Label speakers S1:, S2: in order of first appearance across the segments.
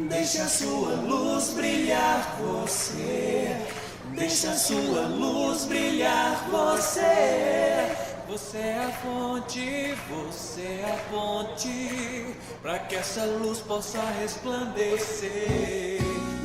S1: Deixa a sua luz brilhar você. Deixa a sua luz brilhar você. Você é a fonte, você é a ponte, para que essa luz possa resplandecer.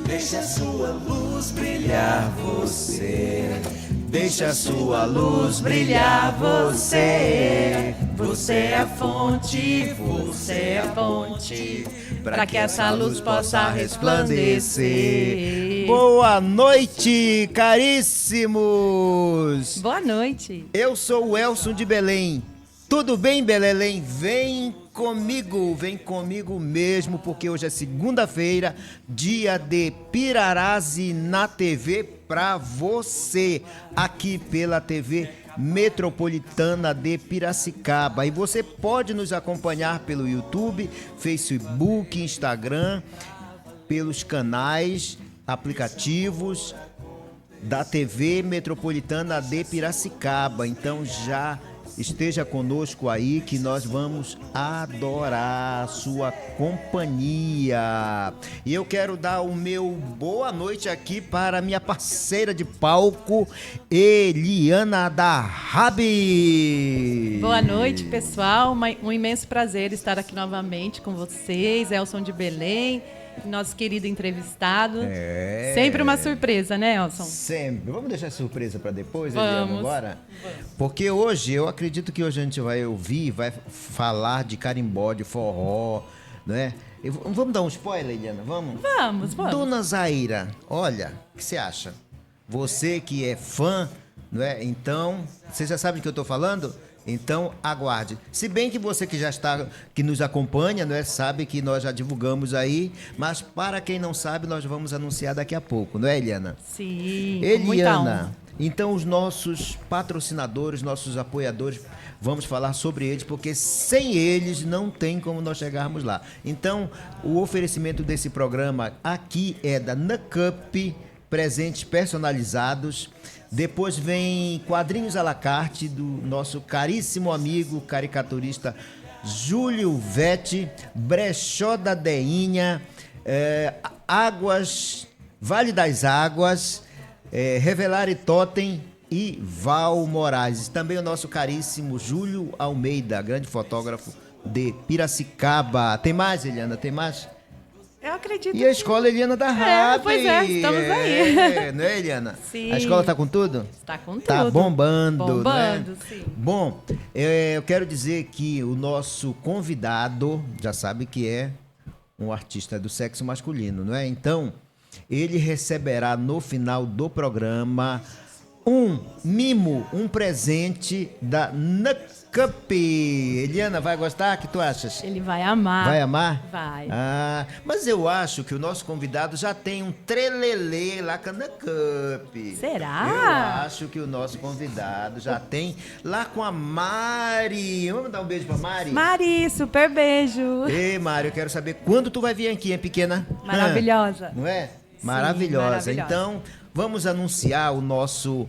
S1: Deixa a sua luz brilhar você. Deixa a sua luz brilhar você. Você é a fonte, você é a ponte, para que essa luz possa resplandecer.
S2: Boa noite, caríssimos!
S3: Boa noite.
S2: Eu sou o Elson de Belém. Tudo bem, Belém? Vem comigo mesmo, porque hoje é segunda-feira, dia de Pirarazi na TV pra você, aqui pela TV Metropolitana de Piracicaba. E você pode nos acompanhar pelo YouTube, Facebook, Instagram, pelos canais, aplicativos da TV Metropolitana de Piracicaba. Então já esteja conosco aí, que nós vamos adorar a sua companhia. E eu quero dar o meu boa noite aqui para minha parceira de palco, Eliana da Rabi.
S3: Boa noite, pessoal. Um imenso prazer estar aqui novamente com vocês, Elson de Belém, nosso querido entrevistado. Sempre uma surpresa, né, Elson?
S2: Sempre. Vamos deixar a surpresa para depois,
S3: Vamos.
S2: Eliana, agora? Vamos. Porque hoje, eu acredito que hoje a gente vai ouvir, vai falar de carimbó, de forró, né? Vamos dar um spoiler, Eliana? Vamos?
S3: Vamos.
S2: Dona Zaira, olha, o que você acha? Você que é fã, não é? Então, você já sabe do que eu tô falando? Então, aguarde. Se bem que você que já está, que nos acompanha, não é, sabe que nós já divulgamos aí, mas para quem não sabe, nós vamos anunciar daqui a pouco, não é, Eliana?
S3: Sim, com muita honra.
S2: Eliana, então os nossos patrocinadores, nossos apoiadores, vamos falar sobre eles, porque sem eles não tem como nós chegarmos lá. Então, o oferecimento desse programa aqui é da Nacup, presentes personalizados. Depois vem quadrinhos à la carte do nosso caríssimo amigo caricaturista Júlio Vetti, Brechó da Deinha, Águas, Vale das Águas, Revelare Totem e Val Moraes. Também o nosso caríssimo Júlio Almeida, grande fotógrafo de Piracicaba. Tem mais, Eliana? Tem mais?
S3: Eu acredito.
S2: E a escola Eliana da Rabi.
S3: Pois é, estamos aí.
S2: Não é, Eliana?
S3: Sim.
S2: A escola tá com tudo?
S3: Está com tudo.
S2: Tá bombando,
S3: Bombando,
S2: né?
S3: sim.
S2: Bom, eu quero dizer que o nosso convidado, já sabe que é um artista do sexo masculino, não é? Então, ele receberá no final do programa um mimo, um presente da Nacup. Eliana, vai gostar? O que tu achas?
S3: Ele vai amar.
S2: Vai amar?
S3: Vai.
S2: Ah, mas eu acho que o nosso convidado já tem um trelelê lá com a Nacup.
S3: Será?
S2: Eu acho que o nosso convidado já tem lá com a Mari. Vamos dar um beijo pra Mari?
S3: Mari, super beijo.
S2: Ei, Mari, eu quero saber quando tu vai vir aqui, hein, pequena?
S3: Maravilhosa.
S2: Não é?
S3: Sim,
S2: Maravilhosa.
S3: maravilhosa.
S2: Então, vamos anunciar o nosso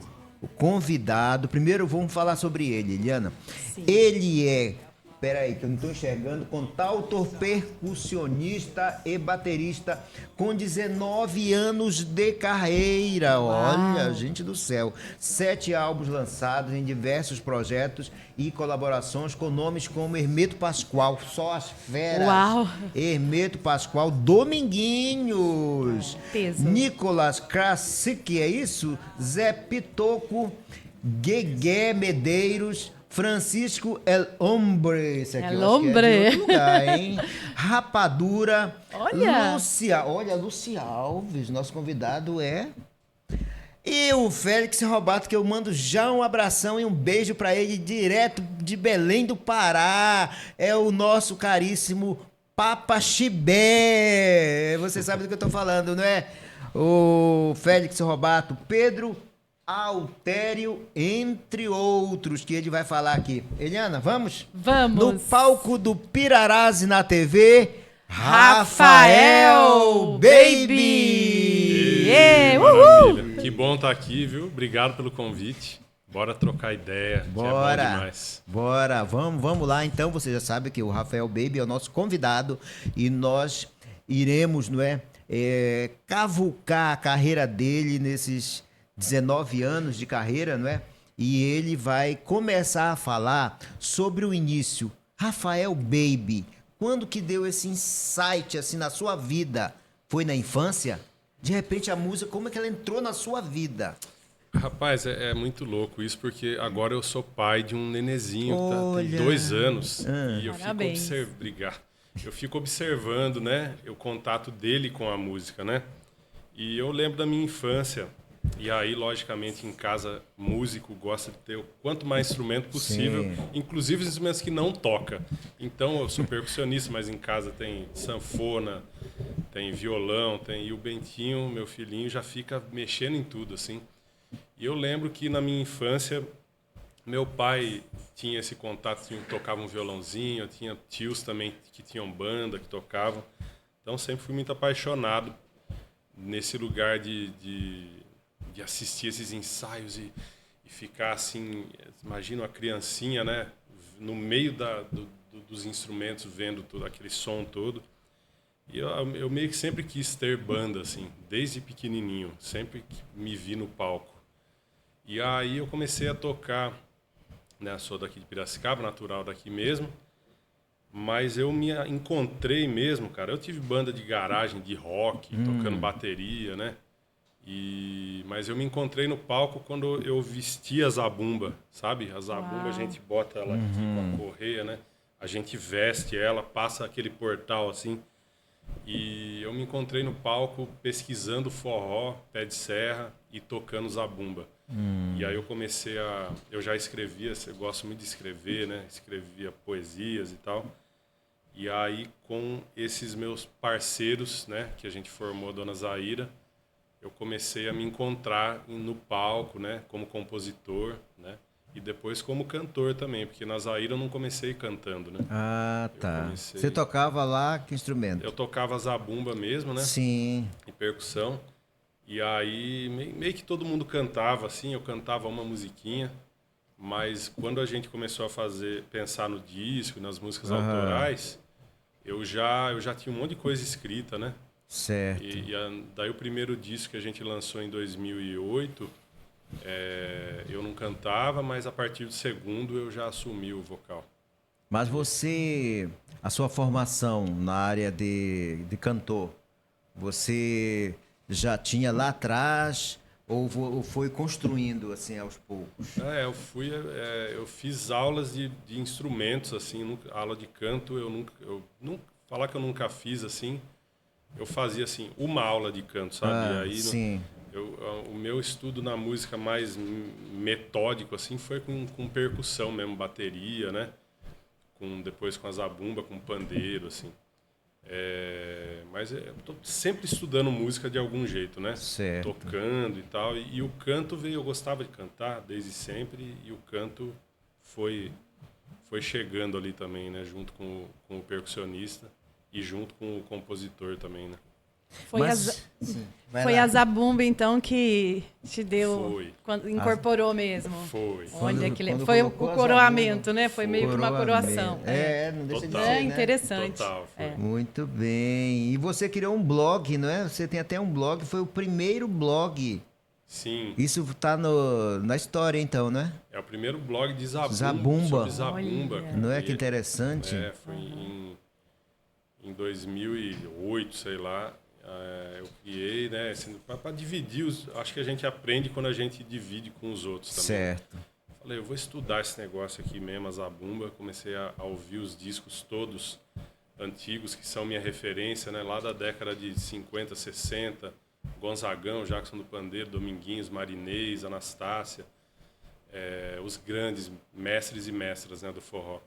S2: convidado. Primeiro, vamos falar sobre ele, Eliana.
S3: Sim.
S2: Ele é... Peraí, que eu não estou enxergando. Cantautor, percussionista e baterista com 19 anos de carreira.
S3: Uau.
S2: Olha, gente do céu. 7 álbuns lançados em diversos projetos e colaborações com nomes como Hermeto Pascoal, só as feras.
S3: Uau.
S2: Hermeto Pascoal, Dominguinhos.
S3: Peso.
S2: Nicolas Krasik, é isso? Zé Pitoco, Guegué Medeiros, Francisco El Hombre, esse aqui
S3: El
S2: eu acho que é de
S3: Hombre.
S2: outro lugar, hein? Rapadura,
S3: Olha.
S2: Lúcia Alves, nosso convidado é... E o Félix Robato, que eu mando já um abração e um beijo pra ele direto de Belém do Pará, é o nosso caríssimo Papa Chibé, você sabe do que eu tô falando, não é? O Félix Robato, Pedro Altério, entre outros, que ele vai falar aqui. Eliana, vamos?
S3: Vamos.
S2: No palco do Pirarazi na TV,
S3: Rafael Baby!
S4: Ê,
S3: Uhul!
S4: maravilha. Que bom estar aqui, viu? Obrigado pelo convite. Bora trocar ideia. Que é bom demais.
S2: Bora. Vamos lá. Então, você já sabe que o Rafael Baby é o nosso convidado e nós iremos, não é, cavucar a carreira dele nesses 19 anos de carreira, não é? E ele vai começar a falar sobre o início. Rafael Baby, quando que deu esse insight assim na sua vida? Foi na infância? De repente a música, como é que ela entrou na sua vida?
S4: Rapaz, é muito louco isso, porque agora eu sou pai de um nenezinho,
S2: Olha.
S4: tem 2 anos. E eu
S3: Parabéns.
S4: Eu fico observando, né, o contato dele com a música, né? E eu lembro da minha infância. E aí, logicamente, em casa, músico gosta de ter o quanto mais instrumento possível,
S2: Sim.
S4: inclusive os instrumentos que não toca. Então, eu sou percussionista, mas em casa tem sanfona, tem violão, e o Bentinho, meu filhinho, já fica mexendo em tudo, assim. E eu lembro que na minha infância, meu pai tinha esse contato, tocava um violãozinho, eu tinha tios também que tinham banda, que tocavam. Então, sempre fui muito apaixonado nesse lugar de assistir esses ensaios e ficar assim, imagina uma criancinha, né, no meio dos instrumentos, vendo todo aquele som todo. E eu meio que sempre quis ter banda, assim, desde pequenininho, sempre que me vi no palco. E aí eu comecei a tocar, né, sou daqui de Piracicaba, natural daqui mesmo, mas eu me encontrei mesmo, cara. Eu tive banda de garagem, de rock, tocando bateria, né? Mas eu me encontrei no palco quando eu vesti a zabumba, sabe? A zabumba a gente bota ela aqui com a correia, né? A gente veste ela, passa aquele portal assim. E eu me encontrei no palco pesquisando forró, pé de serra e tocando zabumba. E aí eu comecei eu já escrevia, eu gosto muito de escrever, né? Escrevia poesias e tal. E aí com esses meus parceiros, né? Que a gente formou a Dona Zaira, eu comecei a me encontrar no palco, né, como compositor, né, e depois como cantor também, porque na Zaira eu não comecei cantando, né.
S2: Ah, tá. Você tocava lá que instrumento?
S4: Eu tocava zabumba mesmo, né?
S2: Sim.
S4: E percussão. E aí meio que todo mundo cantava assim, eu cantava uma musiquinha, mas quando a gente começou a pensar no disco, nas músicas autorais, eu já tinha um monte de coisa escrita, né?
S2: Certo.
S4: Daí o primeiro disco que a gente lançou em 2008, eu não cantava, mas a partir do segundo eu já assumi o vocal.
S2: Mas a sua formação na área de cantor, você já tinha lá atrás ou foi construindo assim aos poucos?
S4: Eu fiz aulas de instrumentos, assim, aula de canto, falar que eu nunca fiz assim. Eu fazia assim uma aula de canto, sabe? Aí
S2: sim.
S4: O meu estudo na música mais metódico assim foi com percussão mesmo, bateria, né? Depois com a zabumba, com pandeiro, assim. Mas eu tô sempre estudando música de algum jeito, né?
S2: Certo.
S4: Tocando e tal. E o canto eu gostava de cantar desde sempre, e o canto foi chegando ali também, né? Junto com o percussionista. E junto com o compositor também, né?
S3: Foi a zabumba, então, que te deu...
S4: Foi.
S3: Quando incorporou mesmo.
S4: Foi.
S3: Olha que
S2: Quando
S3: foi o
S2: colocou a
S3: coroamento,
S2: zabumba,
S3: né? Foi meio que uma coroação.
S2: Não deixa de
S4: Total.
S2: ser, né?
S3: Interessante.
S4: Total, foi.
S2: Muito bem. E você criou um blog, não é? Você tem até um blog, foi o primeiro blog.
S4: Sim.
S2: Isso tá na história, então, né?
S4: É o primeiro blog de zabumba.
S2: Zabumba.
S4: Sobre zabumba.
S3: Olha.
S2: Não é que interessante?
S4: Foi em 2008, sei lá. Eu criei, né? Assim, para dividir acho que a gente aprende quando a gente divide com os outros também.
S2: Certo.
S4: Falei, eu vou estudar esse negócio aqui mesmo, a zabumba. Comecei a ouvir os discos todos antigos, que são minha referência, né? Lá da década de 50, 60. Gonzagão, Jackson do Pandeiro, Dominguinhos, Marinês, Anastácia. Os grandes mestres e mestras, né, do forró.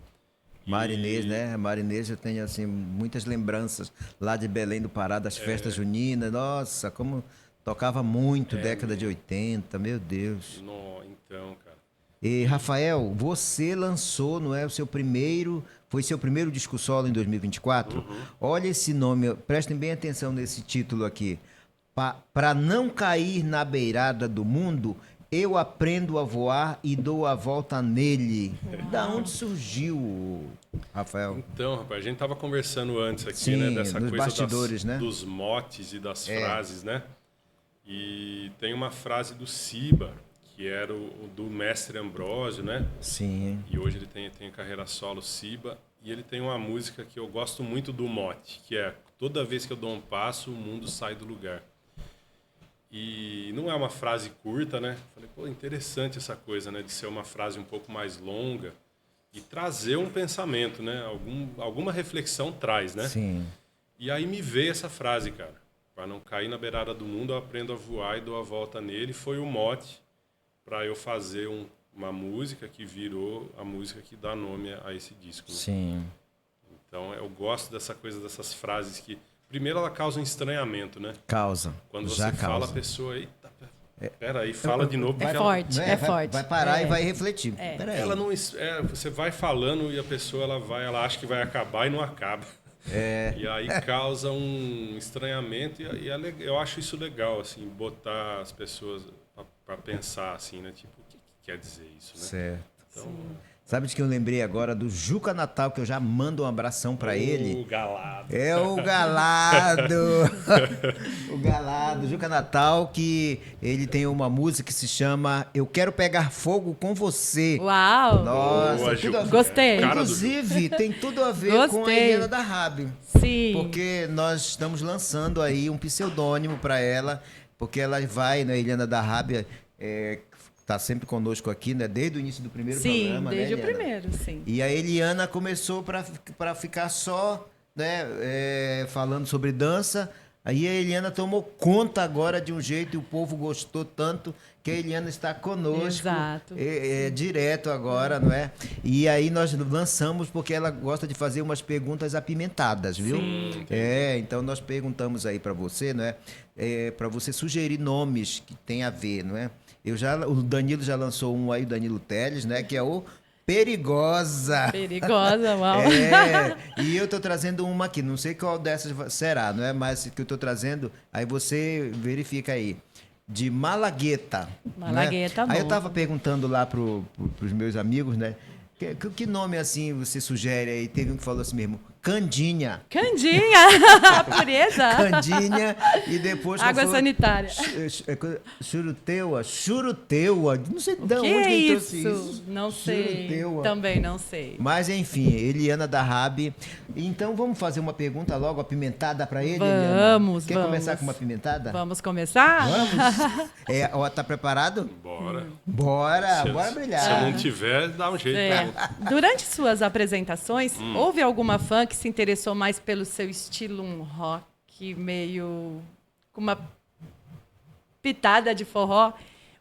S2: Marinês, né? Marinês, eu tenho assim muitas lembranças lá de Belém do Pará, das festas juninas. Nossa, como tocava muito, década de 80, meu Deus.
S4: Então, cara.
S2: E Rafael, você lançou, não é, foi seu primeiro disco solo em 2024? Olha esse nome, prestem bem atenção nesse título aqui. Para não cair na beirada do mundo, Eu aprendo a voar e dou a volta nele. Da onde surgiu, Rafael?
S4: Então, rapaz, a gente tava conversando antes aqui,
S2: Sim,
S4: né? Dessa
S2: nos
S4: coisa
S2: bastidores, né?
S4: dos motes e das frases, né? E tem uma frase do Siba, que era o do mestre Ambrósio, né?
S2: Sim.
S4: E hoje ele tem a carreira solo Siba. E ele tem uma música que eu gosto muito do mote, que é: toda vez que eu dou um passo, o mundo sai do lugar. E não é uma frase curta, né? Falei, pô, interessante essa coisa, né? De ser uma frase um pouco mais longa e trazer um pensamento, né? Alguma reflexão traz, né?
S2: Sim.
S4: E aí me veio essa frase, cara. Para não cair na beirada do mundo, eu aprendo a voar e dou a volta nele. Foi o mote para eu fazer uma música que virou a música que dá nome a esse disco. Né?
S2: Sim.
S4: Então eu gosto dessa coisa, dessas frases que... Primeiro, ela causa um estranhamento, né?
S2: Causa.
S4: Quando
S2: Já
S4: você fala, a
S2: causa.
S4: pessoa... Eita, peraí, fala de novo.
S3: É
S4: porque
S3: forte,
S2: Né?
S3: é forte.
S2: Vai parar
S3: É.
S2: e vai refletir. Peraí.
S4: Ela não... você vai falando e a pessoa ela acha que vai acabar e não acaba. E aí causa um estranhamento e eu acho isso legal, assim, botar as pessoas para pensar, assim, né? Tipo, o que quer dizer isso, né?
S2: Certo.
S4: Então,
S2: Sabe de que eu lembrei agora do Juca Natal, que eu já mando um abração pra ele.
S4: o galado.
S2: É o Galado. O Galado, Juca Natal, que ele tem uma música que se chama Eu Quero Pegar Fogo com Você.
S3: Uau!
S2: Nossa,
S4: Boa,
S2: tudo a ver.
S4: Juca.
S3: Gostei.
S4: Cara do
S2: Inclusive, tem tudo a ver com a
S3: Gostei.
S2: Helena da Rabi.
S3: Sim.
S2: Porque nós estamos lançando aí um pseudônimo para ela, porque ela vai, né, Helena da Rabi, tá sempre conosco aqui, né, desde o início do primeiro
S3: Sim,
S2: programa,
S3: desde
S2: né,
S3: o
S2: Eliana?
S3: primeiro, sim.
S2: E a Eliana começou para ficar só, né, falando sobre dança. Aí a Eliana tomou conta agora de um jeito e o povo gostou tanto que a Eliana está conosco.
S3: Exato.
S2: Direto agora, não é? E aí nós lançamos porque ela gosta de fazer umas perguntas apimentadas, viu?
S3: Sim.
S2: Então nós perguntamos aí para você, não é? Para você sugerir nomes que tem a ver, não é? O Danilo já lançou um aí, o Danilo Teles, né? Que é o Perigosa.
S3: Perigosa, uau.
S2: E eu tô trazendo uma aqui, não sei qual dessas será, não é? Mas que eu tô trazendo, aí você verifica aí. De Malagueta.
S3: Malagueta,
S2: né? Aí eu
S3: bom.
S2: tava perguntando lá pros meus amigos, né? Que nome assim você sugere aí? Teve um que falou assim mesmo, Candinha.
S3: Candinha! A pureza!
S2: Candinha e depois... qual
S3: Água
S2: foi?
S3: sanitária.
S2: Churuteua. Não sei de
S3: Que
S2: onde
S3: é
S2: ele trouxe
S3: isso?
S2: isso.
S3: Não sei.
S2: Churuteua.
S3: Também não sei.
S2: Mas enfim, Eliana da Rabi. Então vamos fazer uma pergunta logo apimentada para ele, Eliana?
S3: Vamos,
S2: Quer
S3: vamos.
S2: começar com uma apimentada?
S3: Vamos começar?
S2: Vamos? Tá preparado?
S4: Bora.
S2: Bora
S4: Se
S2: brilhar.
S4: eu não tiver, dá um jeito.
S3: É.
S4: Tá?
S3: Durante suas apresentações, houve alguma fã que se interessou mais pelo seu estilo um rock meio com uma pitada de forró?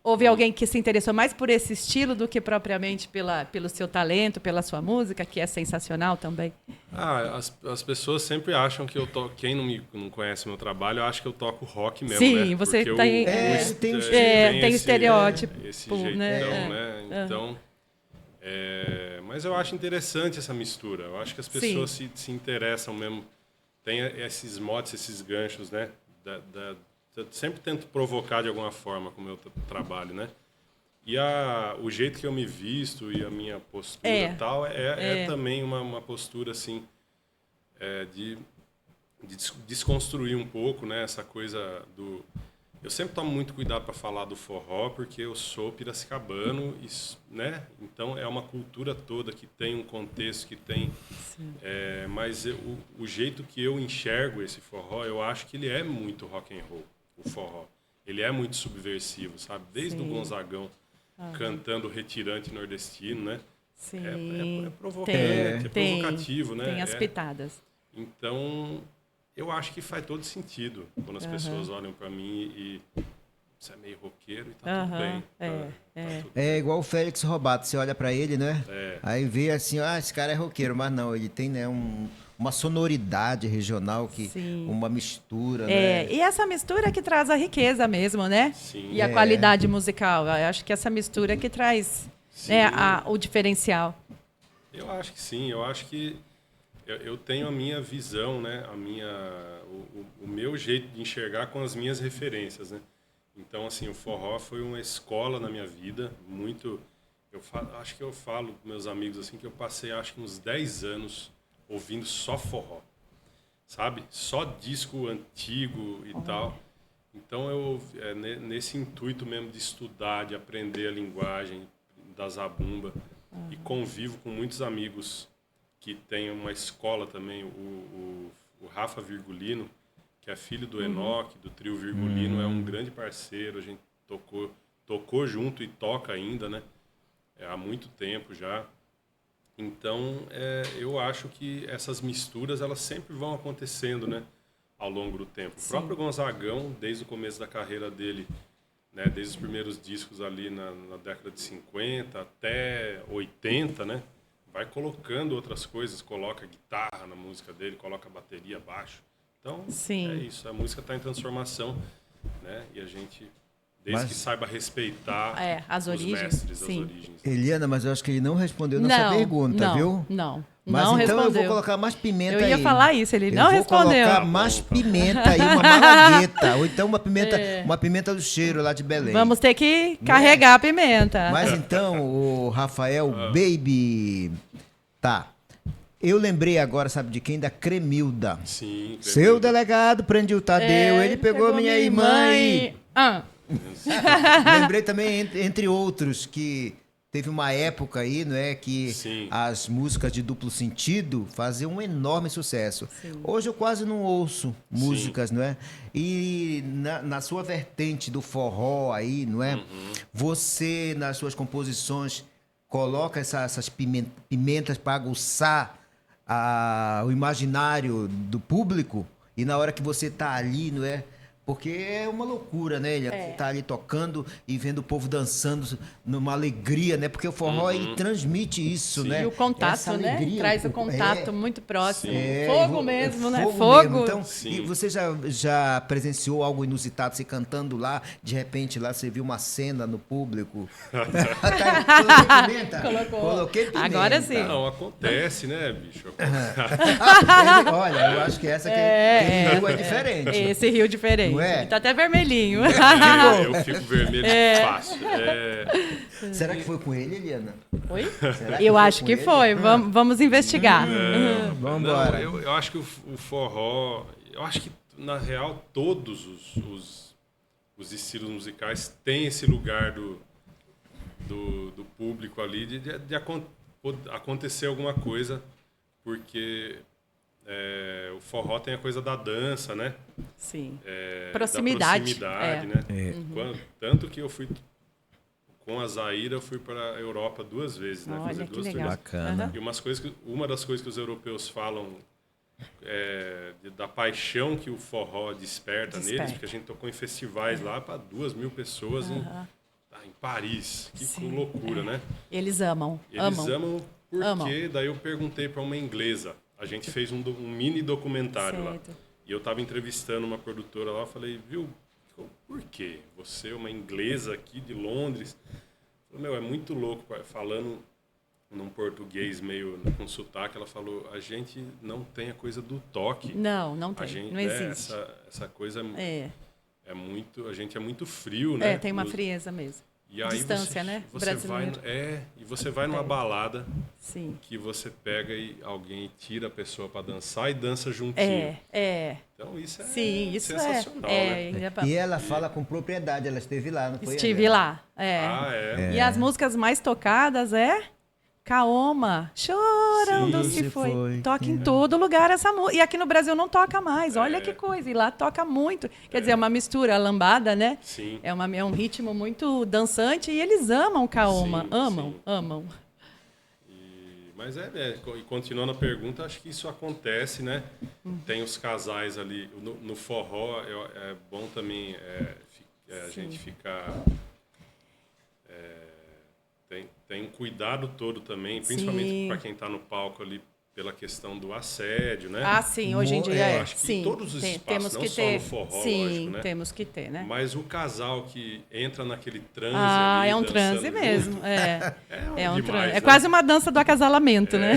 S3: Houve alguém que se interessou mais por esse estilo do que propriamente pelo seu talento, pela sua música, que é sensacional também?
S4: As pessoas sempre acham que eu toco. Quem não conhece meu trabalho, acha que eu toco rock mesmo.
S3: Sim,
S4: né?
S3: você
S4: Porque
S3: tem-
S2: tem
S3: tem
S4: esse-
S3: estereótipo,
S4: Esse
S3: né?
S4: jeitão, né? Então. Mas eu acho interessante essa mistura. Eu acho que as pessoas se interessam mesmo. Tem esses motes, esses ganchos, né? Eu sempre tento provocar de alguma forma com o meu trabalho, né? E o jeito que eu me visto e a minha postura e tal é também uma postura assim de desconstruir um pouco, né? Essa coisa do... Eu sempre tomo muito cuidado para falar do forró porque eu sou piracicabano, né? Então é uma cultura toda que tem um contexto, que tem... mas o jeito que eu enxergo esse forró, eu acho que ele é muito rock and roll, o forró. Ele é muito subversivo, sabe? Desde o Gonzagão cantando retirante nordestino, né?
S3: Sim.
S4: É provocante,
S3: Tem,
S4: provocativo, né?
S3: Tem as pitadas.
S4: Então, eu acho que faz todo sentido quando as pessoas olham para mim e você é meio roqueiro e tá tudo bem. Tá tudo
S2: É igual o Félix Robato, você olha pra ele, né?
S4: É.
S2: Aí vê assim, esse cara é roqueiro, mas não, ele tem, né, uma sonoridade regional, uma mistura, né?
S3: E essa mistura que traz a riqueza mesmo, né?
S4: Sim.
S3: E a qualidade musical. Eu acho que essa mistura que traz, né, o diferencial.
S4: Eu acho que sim, eu acho que eu tenho a minha visão, né? O meu jeito de enxergar com as minhas referências, né? Então, assim, o forró foi uma escola na minha vida, muito... acho que eu falo com meus amigos assim que eu passei, acho que uns 10 anos ouvindo só forró, sabe? Só disco antigo e tal. Então, nesse intuito mesmo de estudar, de aprender a linguagem da zabumba, e convivo com muitos amigos que têm uma escola também, o Rafa Virgulino, que é filho do Enoque, do trio Virgulino, é um grande parceiro, a gente tocou junto e toca ainda, né? Há muito tempo já. Então, eu acho que essas misturas, elas sempre vão acontecendo, né? Ao longo do tempo. Sim. O próprio Gonzagão, desde o começo da carreira dele, né? Desde os primeiros discos ali na década de 50 até 80, né? Vai colocando outras coisas, coloca guitarra na música dele, coloca bateria, baixo. Então,
S3: Sim.
S4: É isso. A música está em transformação, né? E a gente, desde que saiba respeitar
S3: as origens,
S4: os mestres,
S3: sim.
S4: as origens.
S2: Eliana, mas eu acho que ele não respondeu nossa pergunta, viu?
S3: Não.
S2: Mas
S3: não
S2: então
S3: respondeu.
S2: eu vou colocar mais pimenta aí.
S3: Eu ia falar isso, ele não respondeu.
S2: Eu vou colocar mais pimenta aí, uma malagueta. Ou então uma pimenta do cheiro lá de Belém.
S3: Vamos ter que carregar a pimenta.
S2: Mas então, o Rafael Baby... Tá. Eu lembrei agora, sabe de quem? Da Cremilda.
S4: Sim.
S2: Seu delegado prendeu o Tadeu, ele pegou minha irmã aí. Lembrei também, entre outros, que teve uma época aí, não é, que
S4: Sim.
S2: as músicas de duplo sentido faziam um enorme sucesso.
S3: Sim.
S2: Hoje eu quase não ouço músicas, não é? E na sua vertente do forró aí, não é? Você, nas suas composições, coloca essas pimentas para aguçar o imaginário do público, e na hora que você tá ali, não é? Porque é uma loucura, né? Ele tá ali tocando e vendo o povo dançando numa alegria, né? Porque o forró ele transmite isso,
S4: Sim.
S2: né?
S3: E o contato,
S2: Essa
S3: né?
S2: alegria,
S3: Traz o contato muito próximo. Fogo mesmo, né?
S2: Fogo mesmo.
S3: Fogo.
S2: Então,
S4: Sim.
S2: e você já presenciou algo inusitado, você cantando lá, de repente lá você viu uma cena no público? Coloquei pimenta? Coloquei pimenta.
S3: Agora sim.
S4: Não, acontece, né, bicho?
S2: Olha, eu acho que essa que rio é diferente.
S3: Esse rio diferente.
S2: Não é?
S3: Ele tá até vermelhinho.
S4: Eu fico vermelho fácil.
S2: Será que foi com ele, Eliana?
S3: Oi?
S2: Será
S3: Eu
S2: foi
S3: acho
S2: com
S3: que
S2: ele?
S3: foi. Vamos investigar.
S2: Vamos
S4: Não,
S2: embora.
S4: eu acho que o forró... Eu acho que, na real, todos os estilos musicais têm esse lugar do público ali de acontecer alguma coisa, porque o forró tem a coisa da dança, né?
S3: Sim.
S4: Proximidade.
S3: Proximidade.
S4: Né? Tanto que eu fui... Com a Zaira, eu fui para a Europa 2 vezes, né?
S3: Olha,
S4: Fazer
S3: que
S4: 2
S3: legal.
S4: turnês.
S2: Bacana.
S4: E uma das coisas que os europeus falam da paixão que o forró desperta neles, porque a gente tocou em festivais lá para 2.000 pessoas em Paris. Que loucura, né?
S3: Eles amam.
S4: Eles amam porque
S3: Amam.
S4: daí eu perguntei para uma inglesa. A gente fez um mini documentário lá. E eu estava entrevistando uma produtora lá, eu falei, viu, por quê? Você é uma inglesa aqui de Londres. Eu falei, é muito louco, falando num português meio com sotaque, ela falou, a gente não tem a coisa do toque.
S3: Não tem,
S4: A gente,
S3: não existe.
S4: Essa coisa é muito, a gente é muito frio, né?
S3: Tem uma frieza mesmo.
S4: E aí
S3: Distância, né?
S4: Você vai, e você vai numa balada
S3: Sim.
S4: que você pega e alguém tira a pessoa para dançar e dança juntinho. Então isso é sensacional, né?
S2: E ela fala com propriedade, ela esteve lá, não foi?
S3: Estive lá. E as músicas mais tocadas Kaoma, chorando se foi. Toca em todo lugar essa música. E aqui no Brasil não toca mais. Olha que coisa. E lá toca muito. Quer dizer, é uma mistura, a lambada, né?
S4: Sim.
S3: É um ritmo muito dançante e eles amam Kaoma.
S4: Sim,
S3: Amam.
S4: Mas e continuando a pergunta, acho que isso acontece, né? Tem os casais ali. No forró é bom também a gente ficar... Tem um cuidado todo também, principalmente para quem está no palco ali, pela questão do assédio, né?
S3: Sim, hoje em dia
S4: acho que em todos os espaços, não só no forró, lógico, né?
S3: Temos que ter, né?
S4: Mas o casal que entra naquele transe
S3: Ah,
S4: ali,
S3: é um transe
S4: dançando
S3: mesmo.
S4: junto,
S3: É um
S4: demais,
S3: transe.
S4: né?
S3: É quase uma dança do acasalamento, né?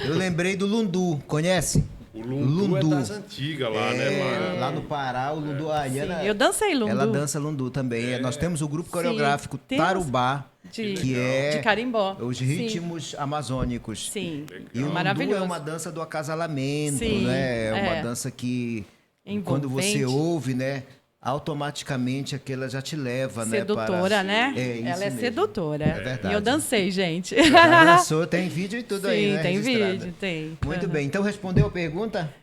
S2: Eu lembrei do Lundu, conhece?
S4: O Lundu é das antigas lá, né?
S2: Lá no Pará, o Lundu, a Ariana,
S3: Sim, eu dancei Lundu.
S2: ela dança Lundu também. Nós temos o grupo coreográfico
S3: temos
S2: Tarubá, que é
S3: de carimbó.
S2: os ritmos amazônicos.
S3: Sim,
S2: E o Lundu
S3: maravilhoso.
S2: é uma dança do acasalamento,
S3: Sim,
S2: né? É uma
S3: é.
S2: dança que, quando
S3: Envolvente.
S2: você ouve, né? Automaticamente aquela já te leva,
S3: Sedutora,
S2: né?
S3: né?
S2: É, isso
S3: Ela é
S2: mesmo.
S3: sedutora.
S2: É verdade.
S3: E eu dancei, gente.
S2: Já dançou, tem vídeo e tudo aí,
S3: Sim,
S2: né?
S3: tem
S2: registrado.
S3: vídeo, tem.
S2: Muito bem. Então respondeu a pergunta?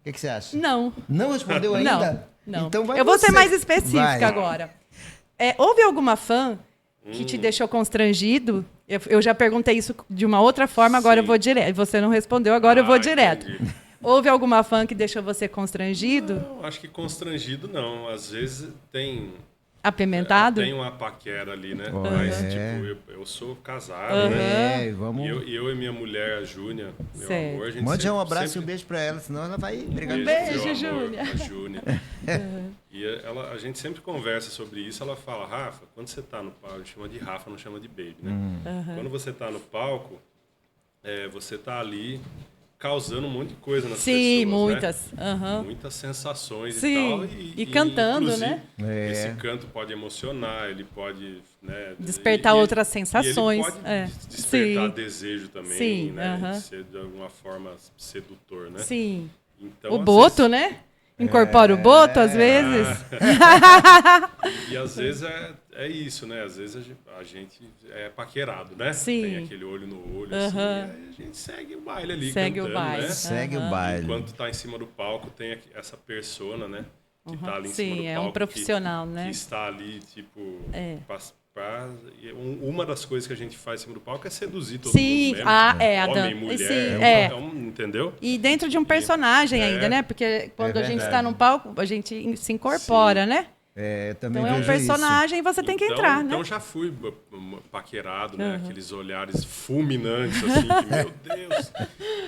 S2: O que você acha?
S3: Não.
S2: Não respondeu ainda?
S3: Não.
S2: Então vai
S3: eu vou ser
S2: você.
S3: mais específica
S2: Vai.
S3: agora. Houve alguma fã que te deixou constrangido? Eu já perguntei isso de uma outra forma, agora
S4: Sim.
S3: eu vou direto. Você não respondeu, agora eu vou direto.
S4: Entendi.
S3: Houve alguma fã que deixou você constrangido?
S4: Não, acho que constrangido não. Às vezes tem
S3: Apimentado?
S4: tem uma paquera ali, né?
S2: Oh,
S4: Mas,
S2: é.
S4: tipo, eu sou casado, né?
S2: Vamos.
S4: E eu e minha mulher, a Júnia, meu
S3: Certo.
S4: amor, a gente
S2: Mande
S4: sempre,
S2: um abraço e um
S4: sempre...
S2: beijo pra ela, senão ela vai brigar com
S3: beijo,
S2: você.
S4: meu amor,
S3: Júnia.
S4: a Júnia. E a gente sempre conversa sobre isso. Ela fala, Rafa, quando você tá no palco, a gente chama de Rafa, não chama de Baby, né? Quando você tá no palco, você tá ali causando um monte de coisa nas
S3: Sim,
S4: pessoas,
S3: muitas.
S4: né?
S3: Aham.
S4: Muitas sensações
S3: Sim,
S4: e tal.
S3: e cantando,
S4: inclusive,
S3: né?
S4: Esse canto pode emocionar, ele pode... Né,
S3: Despertar outras sensações.
S4: E ele pode despertar
S3: Sim.
S4: desejo também,
S3: Sim,
S4: né? Ser de alguma forma sedutor, né?
S3: Sim.
S4: Então,
S3: O
S4: às
S3: boto,
S4: vezes-
S3: né? Incorpora o boto, às vezes.
S4: E às vezes é isso, né? Às vezes a gente é paquerado, né?
S3: Sim.
S4: Tem aquele olho no olho, assim, e aí a gente segue o baile ali,
S3: Segue o
S4: cantando,
S3: baile.
S4: né?
S2: Segue o baile.
S4: Enquanto tá em cima do palco, tem essa persona, né? Que tá ali em
S3: Sim,
S4: cima do
S3: é
S4: palco.
S3: um profissional,
S4: que,
S3: né?
S4: Que está ali, tipo...
S3: É.
S4: Uma das coisas que a gente faz em cima do palco é seduzir todo
S3: Sim,
S4: mundo mesmo.
S3: a
S4: Homem,
S3: Dan.
S4: mulher,
S3: Sim,
S4: entendeu?
S3: E dentro de um personagem ainda, né? Porque quando a gente
S2: verdade.
S3: está no palco, a gente se incorpora, né?
S2: Também
S3: Então é um
S2: vejo
S3: personagem e você tem que entrar,
S4: Então
S3: né?
S4: já fui paquerado, né? Aqueles olhares fulminantes, assim, que, meu Deus.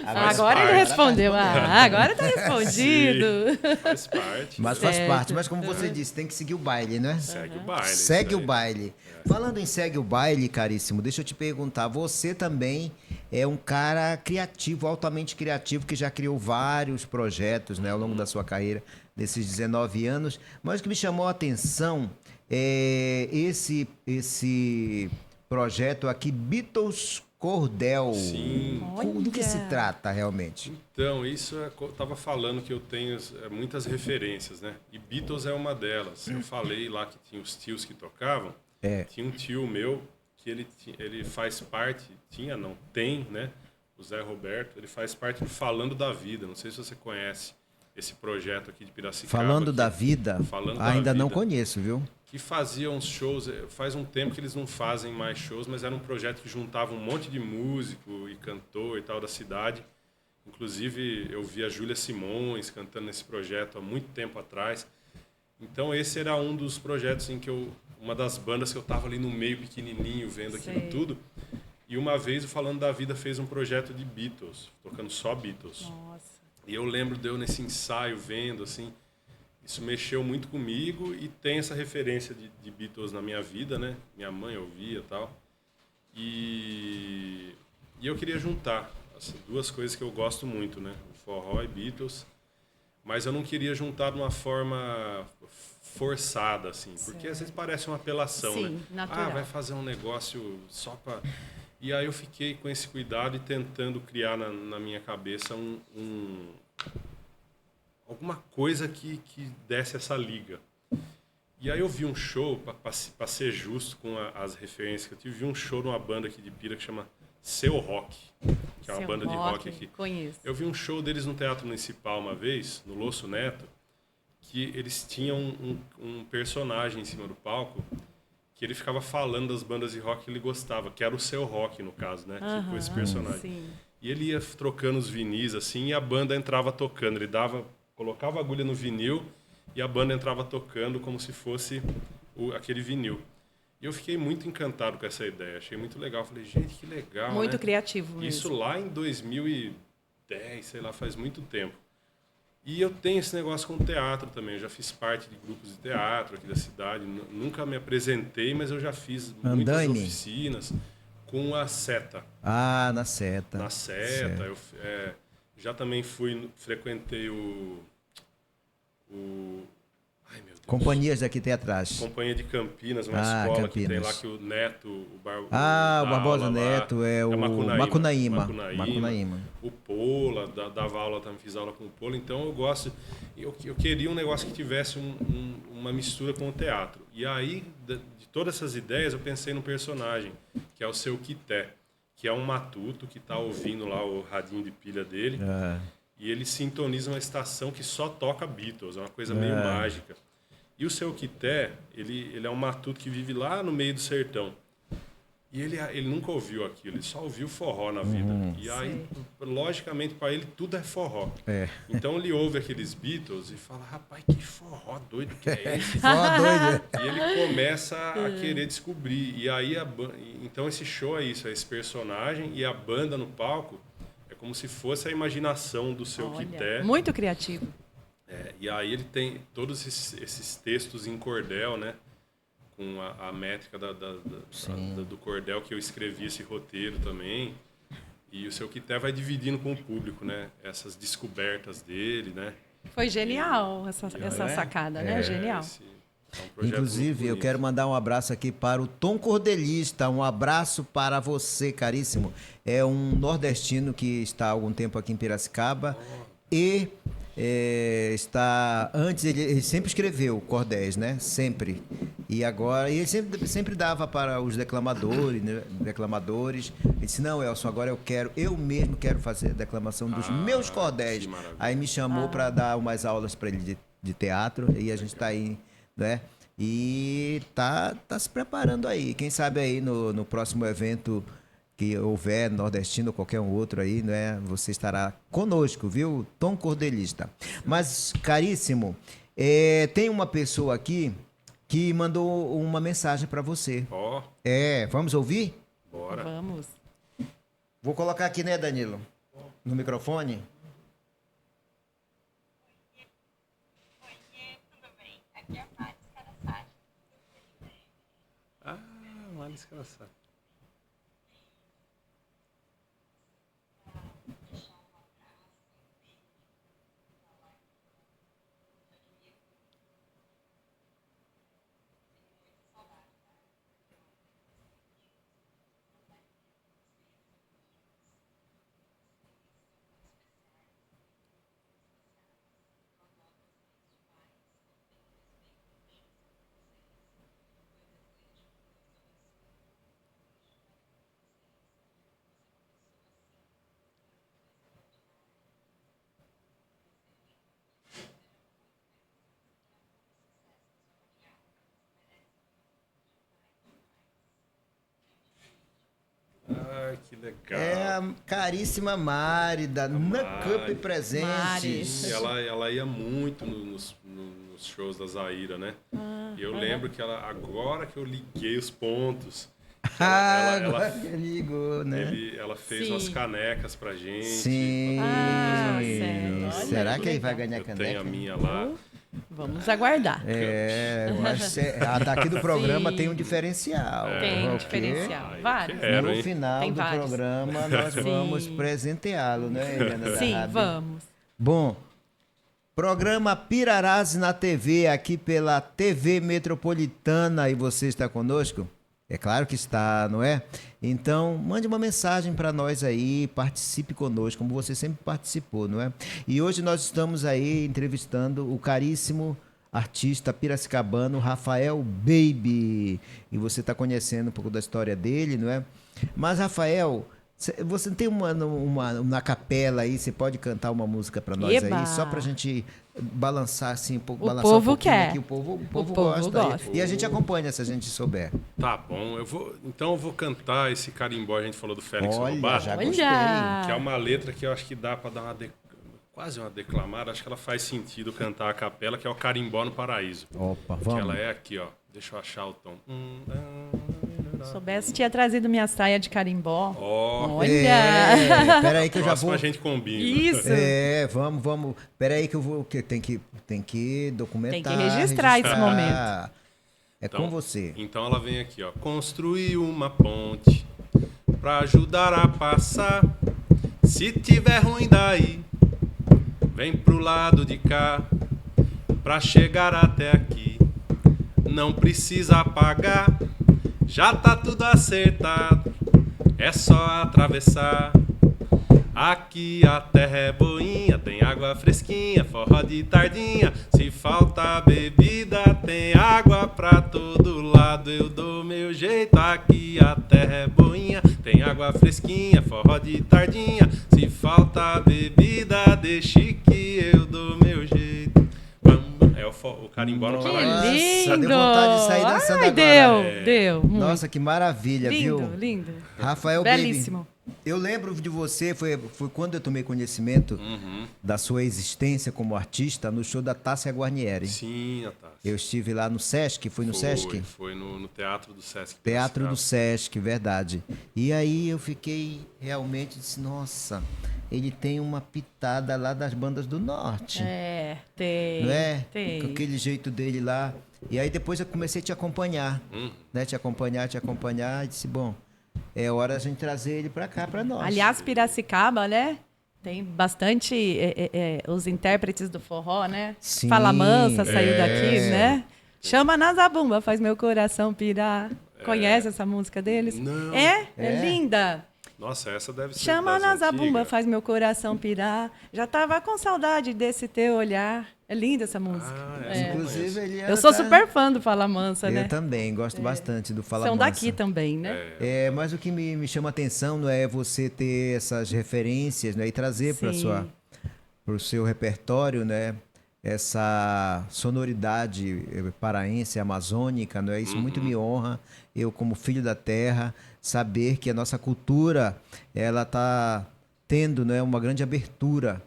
S4: Faz
S3: Agora ele
S4: parte.
S3: respondeu. Agora tá respondido.
S4: Sim, faz parte.
S2: Mas faz parte. Mas como você disse, tem que seguir o baile, né?
S4: Segue o baile.
S2: Segue
S4: isso
S2: o
S4: aí.
S2: baile. Falando em segue o baile, caríssimo, deixa eu te perguntar. Você também é um cara criativo, altamente criativo, que já criou vários projetos, né, ao longo da sua carreira, desses 19 anos. Mas o que me chamou a atenção é esse projeto aqui, Beatles Cordel.
S4: Sim.
S2: Do que se
S3: Olha.
S2: trata realmente?
S4: Então, isso eu tava falando que eu tenho muitas referências, né? E Beatles é uma delas. Eu falei lá que tinha os tios que tocavam. Tinha um tio meu que ele faz parte, tem, né? O Zé Roberto, ele faz parte do Falando da Vida. Não sei se você conhece esse projeto aqui de Piracicaba.
S2: Falando da vida,
S4: Falando da
S2: ainda não
S4: Vida.
S2: conheço, viu?
S4: Que faziam uns shows, faz um tempo que eles não fazem mais shows, mas era um projeto que juntava um monte de músico e cantor e tal da cidade. Inclusive, eu vi a Júlia Simões cantando nesse projeto há muito tempo atrás. Então, esse era um dos projetos em que uma das bandas que eu tava ali no meio pequenininho, vendo aquilo
S3: Sei.
S4: tudo. E uma vez o Falando da Vida fez um projeto de Beatles, tocando só Beatles.
S3: Nossa.
S4: E eu lembro de eu nesse ensaio vendo, assim, isso mexeu muito comigo e tem essa referência de Beatles na minha vida, né? Minha mãe ouvia e tal. E eu queria juntar assim, duas coisas que eu gosto muito, né? O forró e Beatles. Mas eu não queria juntar de uma forma forçada, assim. Porque às vezes parece uma apelação,
S3: Sim,
S4: né?
S3: natural.
S4: Vai fazer um negócio só para... E aí eu fiquei com esse cuidado e tentando criar na minha cabeça alguma coisa que desse essa liga. E aí eu vi um show, para ser justo com as referências que eu tive, vi um show de uma banda aqui de Pira que chama Seu Rock, que é uma
S3: Seu
S4: banda de rock aqui.
S3: Conheço.
S4: Eu vi um show deles no Teatro Municipal uma vez, no Losso Neto, que eles tinham um personagem em cima do palco que ele ficava falando das bandas de rock que ele gostava, que era o Seu Rock, no caso, né? Tipo esse personagem.
S3: Sim.
S4: E ele ia trocando os vinis, assim, e a banda entrava tocando. Ele colocava a agulha no vinil e a banda entrava tocando como se fosse aquele vinil. E eu fiquei muito encantado com essa ideia. Achei muito legal. Falei, gente, que legal,
S3: Muito
S4: né?
S3: criativo mesmo.
S4: Isso lá em 2010, sei lá, faz muito tempo. E eu tenho esse negócio com teatro também. Eu já fiz parte de grupos de teatro aqui da cidade. Nunca me apresentei, mas eu já fiz muitas
S2: Andaime.
S4: oficinas com a Seta.
S2: Ah, na seta.
S4: Na Seta. Já também frequentei ai, meu Deus.
S2: Companhias daqui teatrais.
S4: Companhia de Campinas, uma escola
S2: Campinas.
S4: que tem lá que o Neto, o
S2: o Barbosa Neto é o Macunaíma.
S4: O Pola, dava aula, também fiz aula com o Pola, então eu gosto, eu queria um negócio que tivesse uma mistura com o teatro. E aí, de todas essas ideias, eu pensei no personagem, que é o Seu Quité, que é um matuto que está ouvindo lá o radinho de pilha dele, e ele sintoniza uma estação que só toca Beatles, é uma coisa meio mágica. E o Seu Quité, ele é um matuto que vive lá no meio do sertão. E ele nunca ouviu aquilo, ele só ouviu forró na vida. E aí, logicamente, para ele, tudo é forró. Então, ele ouve aqueles Beatles e fala, rapaz, que forró doido que é esse?
S2: Forró doido.
S4: E ele começa a querer descobrir. E aí, então, esse show é isso, é esse personagem e a banda no palco é como se fosse a imaginação do Seu Quité.
S3: Muito criativo.
S4: E aí ele tem todos esses textos em cordel, né? Com a métrica do cordel, que eu escrevi esse roteiro também. E o Seu Quité vai dividindo com o público, né? Essas descobertas dele, né?
S3: Foi genial essa sacada, né? Genial.
S2: Inclusive, eu quero mandar um abraço aqui para o Tom Cordelista. Um abraço para você, caríssimo. É um nordestino que está há algum tempo aqui em Piracicaba e antes ele sempre escreveu cordéis, né? Sempre. E agora ele sempre dava para os declamadores, né? Ele disse: não, Elson, agora eu mesmo quero fazer a declamação dos meus cordéis. Aí me chamou para dar umas aulas para ele de teatro e a gente está aí, né? E tá se preparando aí. Quem sabe aí no próximo evento que houver, nordestino ou qualquer um outro aí, né? Você estará conosco, viu? Tom Cordelista. Mas, caríssimo, tem uma pessoa aqui que mandou uma mensagem para você. Vamos ouvir?
S4: Bora.
S3: Vamos.
S2: Vou colocar aqui, né, Danilo? No microfone.
S5: Oiê, tudo bem? Aqui é a Mari Scarassati.
S4: Mari Scarassati. Que legal.
S2: É a caríssima Mari, da Nucup Presentes.
S4: Ela ia muito nos shows da Zaira, né? E eu lembro que agora que eu liguei os pontos,
S2: agora que ligou, né?
S4: Ela fez umas canecas pra gente.
S2: Sim.
S3: Sério?
S2: Será que ele vai ganhar caneca?
S4: Eu tenho a minha lá.
S3: Vamos aguardar.
S2: Eu acho que daqui do programa tem um diferencial.
S3: Tem diferencial. Vários.
S2: No final
S3: tem
S2: do
S3: vários.
S2: programa nós vamos presenteá-lo, né, Eliana?
S3: Sim,
S2: Darrabi?
S3: vamos.
S2: Bom, programa Pirarás na TV, aqui pela TV Metropolitana, e você está conosco? É claro que está, não é? Então, mande uma mensagem para nós aí, participe conosco, como você sempre participou, não é? E hoje nós estamos aí entrevistando o caríssimo artista piracicabano Rafael Baby. E você está conhecendo um pouco da história dele, não é? Mas, Rafael, você tem uma capela aí, você pode cantar uma música para nós aí, só para a gente balançar assim um pouco, balançar
S3: povo
S2: um pouquinho
S3: quer.
S2: aqui, o povo
S3: povo
S2: gosta.
S3: gosta.
S2: E a gente acompanha se a gente souber.
S4: Tá bom, então eu vou cantar esse carimbó, a gente falou do Félix Lobato,
S2: já gostei.
S4: que é uma letra que eu acho que dá para dar quase uma declamada, acho que ela faz sentido cantar a capela, que é o Carimbó no Paraíso.
S2: Opa,
S4: que
S2: vamos.
S4: ela é aqui, ó. Deixa eu achar o tom.
S3: Se soubesse, tinha trazido minha saia de carimbó.
S2: Olha! Peraí que eu já vou...
S4: a gente combina.
S3: Isso.
S2: Vamos. Peraí que eu vou... Tem que documentar.
S3: Tem que registrar esse momento.
S2: Com você.
S4: Então ela vem aqui, ó. Construir uma ponte pra ajudar a passar. Se tiver ruim daí, Vem pro lado de cá, pra chegar até aqui. Não precisa pagar, já tá tudo acertado. É só atravessar. Aqui a terra é boinha, tem água fresquinha, forró de tardinha. Se falta bebida, tem água pra todo lado. Eu dou meu jeito, aqui a terra é boinha, tem água fresquinha, forró de tardinha. Se falta bebida, deixe que eu dou meu jeito. É o carimbó no
S3: Que
S4: paraíso.
S3: lindo!
S2: deu vontade de sair dançando
S3: Ai,
S2: agora.
S3: deu. Muito.
S2: Nossa, que maravilha,
S3: lindo,
S2: viu?
S3: lindo.
S2: Rafael
S3: Belíssimo.
S2: Baby, eu lembro de você, foi quando eu tomei conhecimento da sua existência como artista no show da Tássia Guarnieri.
S4: Sim, Natácia.
S2: Eu estive lá no Sesc, fui no Sesc?
S4: Foi no Teatro do Sesc.
S2: Teatro do
S4: Piracicaba.
S2: Sesc, verdade. E aí eu fiquei realmente, disse, nossa, ele tem uma pitada lá das bandas do Norte.
S3: É, tem.
S2: Não é?
S3: Tem.
S2: Com aquele jeito dele lá. E aí depois eu comecei a te acompanhar, né? Te acompanhar e disse, bom, é hora a gente trazer ele pra cá, pra nós.
S3: Aliás, Piracicaba, né? Tem bastante os intérpretes do forró, né?
S2: Sim,
S3: Fala Mansa saiu daqui, né? Chama na zabumba, faz meu coração pirar. Conhece essa música deles?
S4: Não.
S3: É
S2: É.
S3: linda.
S4: Nossa, essa deve ser
S3: Chama
S4: das
S3: na zabumba,
S4: antigas.
S3: faz meu coração pirar. Já tava com saudade desse teu olhar. É linda essa música.
S2: Inclusive, ele
S3: Eu sou
S2: tá-
S3: super fã do Fala Mansa,
S2: Eu
S3: né?
S2: também, gosto bastante do Fala
S3: São
S2: Mansa.
S3: daqui também, né?
S2: É, mas o que me chama atenção não é você ter essas referências, né, e trazer para
S3: Sim.
S2: o seu repertório, né, essa sonoridade paraense, amazônica, não é? Isso muito me honra. Eu, como filho da terra, saber que a nossa cultura ela está tendo, né, uma grande abertura,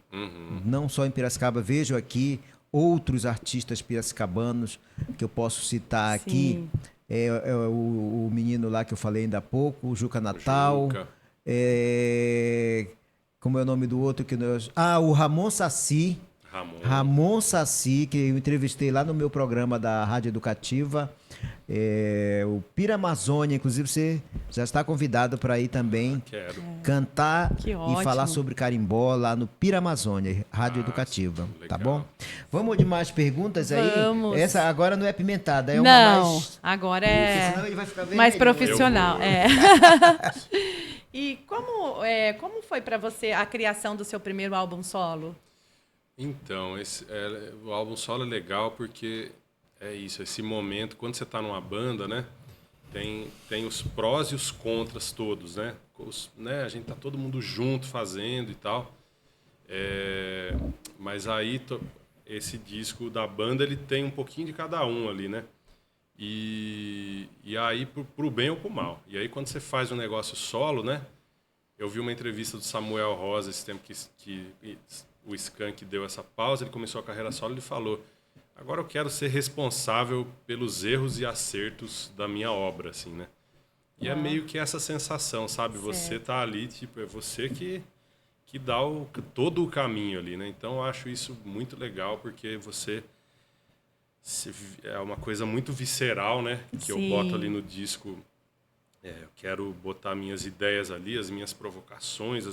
S2: não só em Piracicaba. Vejo aqui outros artistas piracicabanos que eu posso citar aqui.
S3: Sim.
S2: O menino lá que eu falei ainda há pouco, o Juca Natal.
S4: Juca.
S2: Como é o nome do outro? O Ramon Saci. Ramon Saci, que eu entrevistei lá no meu programa da Rádio Educativa. O Pira Amazônia, inclusive você já está convidado para ir também
S4: Quero.
S2: cantar
S3: Que
S2: e
S3: ótimo.
S2: falar sobre carimbó lá no Pira Amazônia, Rádio Educativa.
S4: legal.
S2: Tá bom? Vamos de mais perguntas aí?
S3: Vamos.
S2: Essa agora não é apimentada, é uma
S3: Não,
S2: mais...
S3: agora
S2: Porque senão
S3: é
S2: ele vai ficar vermelho.
S3: mais profissional.
S4: Eu vou.
S3: É. E como foi para você a criação do seu primeiro álbum solo?
S4: Então, o álbum solo é legal porque é isso, esse momento, quando você está numa banda, né, tem os prós e os contras todos, né? A gente tá todo mundo junto fazendo e tal. Mas aí esse disco da banda, ele tem um pouquinho de cada um ali, né? E aí pro bem ou pro mal. E aí quando você faz um negócio solo, né? Eu vi uma entrevista do Samuel Rosa esse tempo que o Skank deu essa pausa, ele começou a carreira solo e ele falou: agora eu quero ser responsável pelos erros e acertos da minha obra, assim, né? E é meio que essa sensação, sabe?
S3: Certo.
S4: Você tá ali, tipo, é você que dá todo o caminho ali, né? Então eu acho isso muito legal, porque é uma coisa muito visceral, né? Que eu
S3: Sim.
S4: boto ali no disco. Eu quero botar minhas ideias ali, as minhas provocações,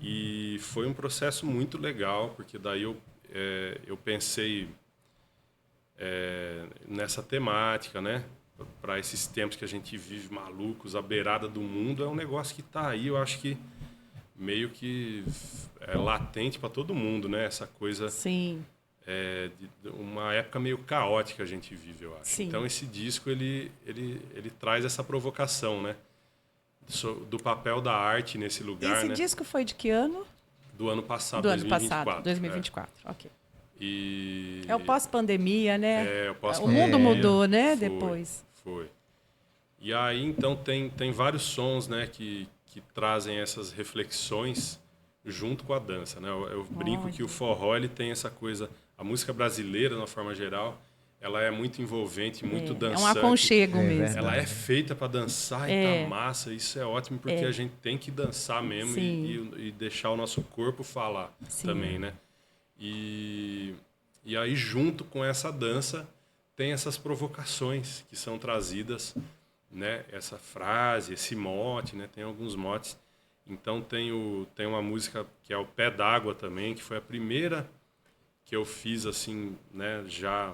S4: E foi um processo muito legal, porque daí eu pensei nessa temática, né? Para esses tempos que a gente vive malucos, à beirada do mundo, é um negócio que está aí, eu acho que meio que é latente para todo mundo, né? Essa coisa
S3: Sim.
S4: de uma época meio caótica a gente vive, eu acho.
S3: Sim.
S4: Então esse disco ele traz essa provocação, né? Do papel da arte nesse lugar,
S3: Esse
S4: né?
S3: disco foi de que ano?
S4: Do ano passado,
S3: Do ano
S4: 2024.
S3: passado, 2024. Ok.
S4: E
S3: É o pós-pandemia, né?
S4: o pós
S3: O mundo mudou, né? Depois.
S4: Foi. E aí, então, tem vários sons, né, que trazem essas reflexões junto com a dança, né? Eu brinco que o forró, ele tem essa coisa... A música brasileira, de uma forma geral, ela é muito envolvente, muito
S3: É um
S4: dançante.
S3: aconchego
S2: É
S3: mesmo.
S2: verdade.
S4: Ela é feita para dançar e tá massa. Isso é ótimo, porque a gente tem que dançar mesmo e deixar o nosso corpo falar
S3: Sim.
S4: também, né? E aí, junto com essa dança, tem essas provocações que são trazidas, né? Essa frase, esse mote, né? Tem alguns motes. Então tem uma música que é o Pé d'Água também, que foi a primeira que eu fiz assim, né, já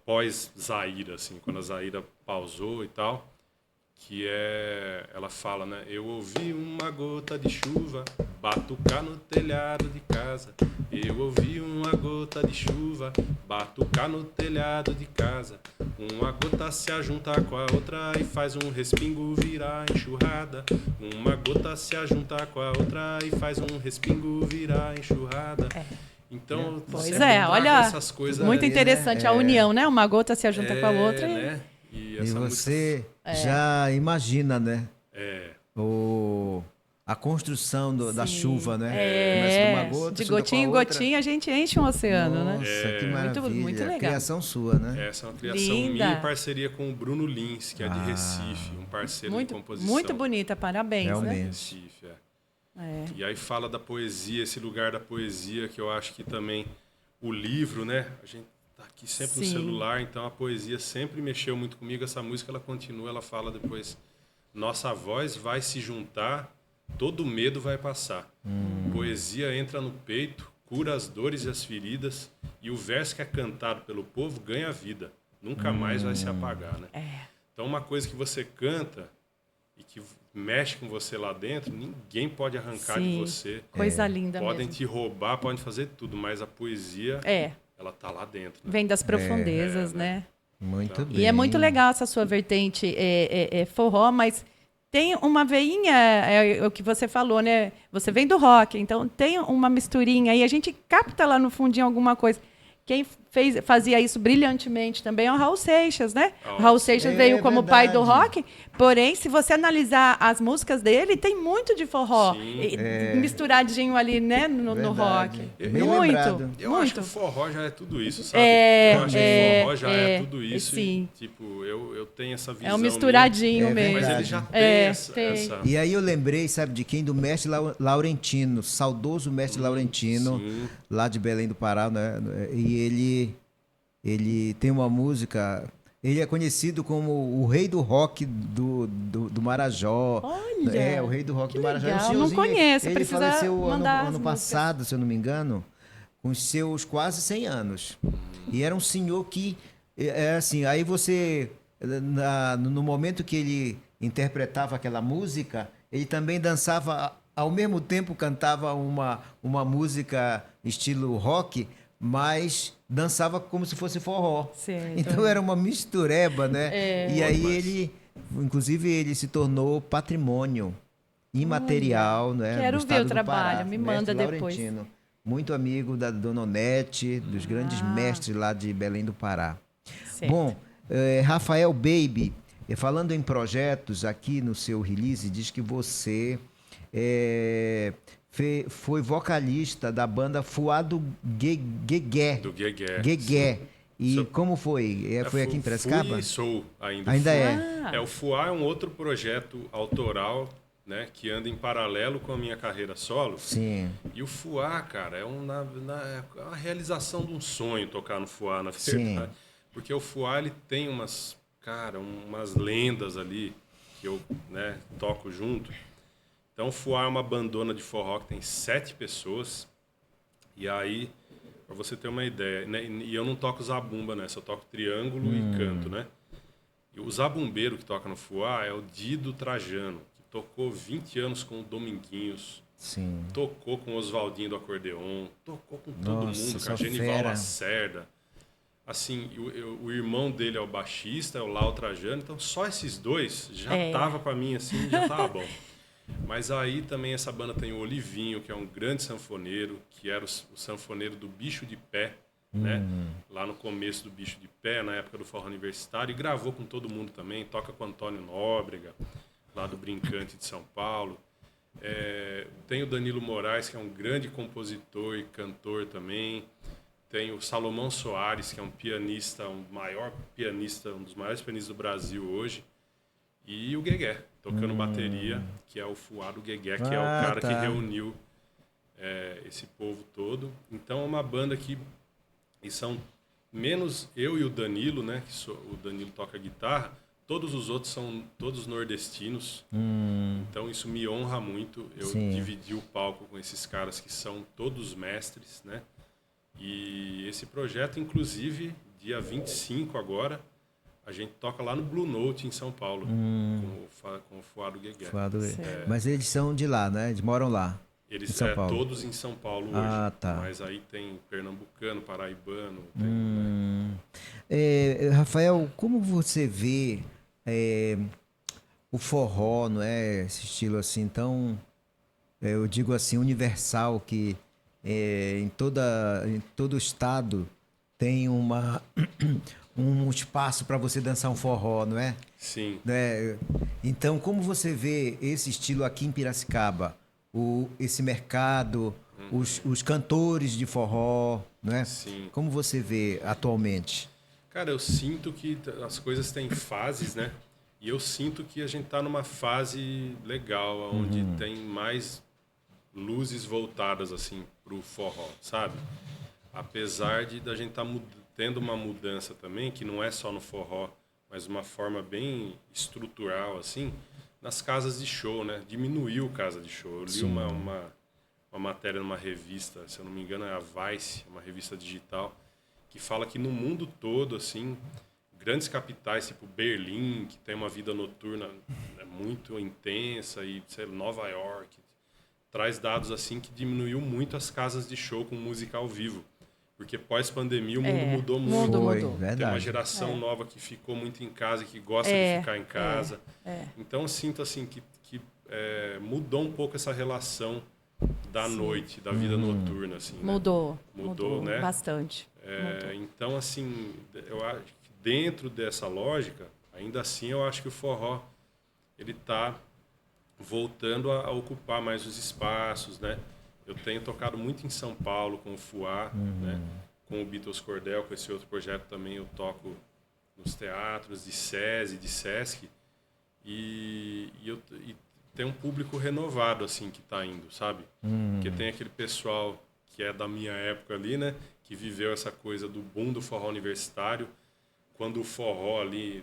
S4: pós Zaira, assim, quando a Zaira pausou e tal, que ela fala, né, eu ouvi uma gota de chuva batucar no telhado de casa, eu ouvi uma gota de chuva batucar no telhado de casa, uma gota se ajunta com a outra e faz um respingo virar enxurrada, uma gota se ajunta com a outra e faz um respingo virar enxurrada. Então,
S3: Pois
S4: sempre
S3: é,
S4: trago
S3: olha,
S4: essas coisas
S3: muito
S4: aí,
S3: interessante a união, né? Uma gota se ajunta com a outra e...
S4: né? E
S2: E
S4: essa
S2: você já imagina, né?
S4: música,
S2: A construção da
S3: Sim.
S2: chuva, né? Começa de uma gota,
S3: de
S2: junta
S3: gotinha em
S2: com a outra.
S3: gotinha a gente enche um oceano, né?
S2: Nossa, que maravilha.
S3: muito legal.
S2: Criação sua, né?
S4: essa é uma criação
S3: Linda.
S4: minha em parceria com o Bruno Lins, que é de Recife, um parceiro de composição.
S3: Muito bonita, parabéns,
S2: Realmente.
S3: né?
S4: Recife, E aí fala da poesia, esse lugar da poesia, que eu acho que também o livro, né? A gente tá aqui sempre no
S3: Sim.
S4: celular, então a poesia sempre mexeu muito comigo. Essa música, ela continua, ela fala depois, nossa voz vai se juntar, todo medo vai passar. Poesia entra no peito, cura as dores e as feridas, e o verso que é cantado pelo povo ganha vida. Nunca mais vai se apagar, né? Então, uma coisa que você canta e que mexe com você lá dentro, ninguém pode arrancar de
S3: Sim.
S4: você.
S3: Coisa linda
S4: Podem
S3: mesmo.
S4: te roubar, podem fazer tudo, mas a poesia, ela tá lá dentro. Né?
S3: Vem das profundezas, né?
S2: Muito bem.
S3: E é muito legal essa sua vertente forró, mas tem uma veinha, é o que você falou, né? Você vem do rock, então tem uma misturinha aí, a gente capta lá no fundinho alguma coisa. Quem fazia isso brilhantemente também é o Raul Seixas, né? O Raul Seixas veio como pai do rock, porém, se você analisar as músicas dele, tem muito de forró misturadinho ali, né, no rock.
S2: Bem
S3: muito,
S2: lembrado.
S4: Eu acho que
S3: muito.
S4: o forró já é tudo isso, sabe? Eu acho que o forró já é tudo isso.
S3: Sim.
S4: E, tipo, eu tenho essa visão.
S3: É um misturadinho
S2: minha.
S3: mesmo.
S4: Mas ele já tem essa...
S2: E aí eu lembrei, sabe de quem? Do mestre Laurentino, saudoso mestre Laurentino,
S4: sim.
S2: lá de Belém do Pará, né? E ele tem uma música, ele é conhecido como o rei do rock do Marajó.
S3: Olha,
S2: o rei do rock
S3: que
S2: do Marajó.
S3: legal,
S2: É um
S3: não
S2: senhorzinho,
S3: conheço,
S2: ele
S3: precisa
S2: faleceu
S3: mandar as
S2: ano
S3: músicas.
S2: passado, se eu não me engano, com os seus quase 100 anos. E era um senhor que, assim, aí você, no momento que ele interpretava aquela música, ele também dançava, ao mesmo tempo cantava uma música estilo rock, mas dançava como se fosse forró.
S3: Certo.
S2: Então era uma mistureba, né? E aí inclusive ele se tornou patrimônio imaterial, né?
S3: Quero
S2: do
S3: ver o
S2: estado do
S3: trabalho,
S2: Pará.
S3: me
S2: Mestre
S3: manda depois.
S2: Laurentino, muito amigo da Dona Onete, dos grandes mestres lá de Belém do Pará.
S3: Certo.
S2: Bom, Rafael Baby, falando em projetos, aqui no seu release, diz que você foi vocalista da banda Fuado Guegué.
S4: Do Guegué.
S2: Guegué. E como foi? Foi aqui em Piracicaba?
S4: Fui e sou ainda.
S2: Ainda
S4: Fuá. O Fuá é um outro projeto autoral, né, que anda em paralelo com a minha carreira solo.
S2: Sim.
S4: E o Fuá, cara, é uma realização de um sonho tocar no Fuá, na verdade.
S2: Sim.
S4: Porque o Fuá, ele tem umas lendas ali que eu, né, toco junto. Então, o Fuá é uma bandona de forró que tem 7 pessoas. E aí, para você ter uma ideia, né, e eu não toco zabumba nessa, eu toco triângulo e canto, né? E o zabumbeiro que toca no Fuá é o Dido Trajano, que tocou 20 anos com o Dominguinhos.
S2: Sim.
S4: Tocou com o Oswaldinho do acordeon, tocou com todo
S2: Nossa,
S4: mundo,
S2: só
S4: com a Genival
S2: fera.
S4: Lacerda. Assim, o irmão dele é o baixista, é o Lau Trajano, então só esses dois já tava pra mim assim, já tava bom. Mas aí também essa banda tem o Olivinho, que é um grande sanfoneiro, que era o sanfoneiro do Bicho de Pé, né? Lá no começo do Bicho de Pé, na época do forró universitário, e gravou com todo mundo também, toca com Antônio Nóbrega, lá do Brincante de São Paulo. Tem o Danilo Moraes, que é um grande compositor e cantor também. Tem o Salomão Soares, que é um pianista, um dos maiores pianistas do Brasil hoje. E o Guegué, tocando bateria, que é o Fuá do Guegué, que é o cara que reuniu esse povo todo. Então é uma banda que... E são menos eu e o Danilo, né? O Danilo toca guitarra, Todos os outros são todos nordestinos. Então isso me honra muito. Eu dividi o palco com esses caras que são todos mestres, né? E esse projeto, inclusive, dia 25 agora, a gente toca lá no Blue Note, em São Paulo, com o Fuado Guegué.
S2: Mas eles são de lá, né? Eles moram lá.
S4: Eles
S2: em São Paulo.
S4: Todos em São Paulo hoje.
S2: Ah, tá.
S4: Mas aí tem pernambucano, paraibano.
S2: Rafael, como você vê o forró, não é? Esse estilo assim tão, eu digo assim, universal, que em todo estado tem um espaço para você dançar um forró, não é?
S4: Sim.
S2: Né? Então, como você vê esse estilo aqui em Piracicaba? Esse mercado, os cantores de forró, não é?
S4: Sim.
S2: Como você vê atualmente?
S4: Cara, eu sinto que as coisas têm fases, né? E eu sinto que a gente tá numa fase legal, onde tem mais luzes voltadas, assim, pro forró, sabe? Apesar da gente tá tendo uma mudança também, que não é só no forró, mas de uma forma bem estrutural, assim, nas casas de show, né? Diminuiu casa de show. Eu li uma matéria numa revista, se eu não me engano é a Vice, uma revista digital, que fala que no mundo todo, assim, grandes capitais, tipo Berlim, que tem uma vida noturna muito intensa, e sei lá, Nova York, traz dados assim que diminuiu muito as casas de show com música ao vivo. Porque pós-pandemia o mundo mudou muito.
S3: Mudou.
S2: Verdade.
S4: Tem uma geração nova que ficou muito em casa, que gosta de ficar em casa. Então eu sinto assim que mudou um pouco essa relação da noite, da vida noturna. Assim,
S3: Mudou,
S4: né?
S3: Bastante.
S4: Então, assim, eu acho que dentro dessa lógica, ainda assim, eu acho que o forró ele está voltando a ocupar mais os espaços, né? Eu tenho tocado muito em São Paulo com o Fuá, né? Com o Beatles Cordel, com esse outro projeto também eu toco nos teatros de SESI, de SESC, e tem um público renovado assim que está indo, sabe? Porque tem aquele pessoal que é da minha época ali, né? Que viveu essa coisa do boom do forró universitário, quando o forró ali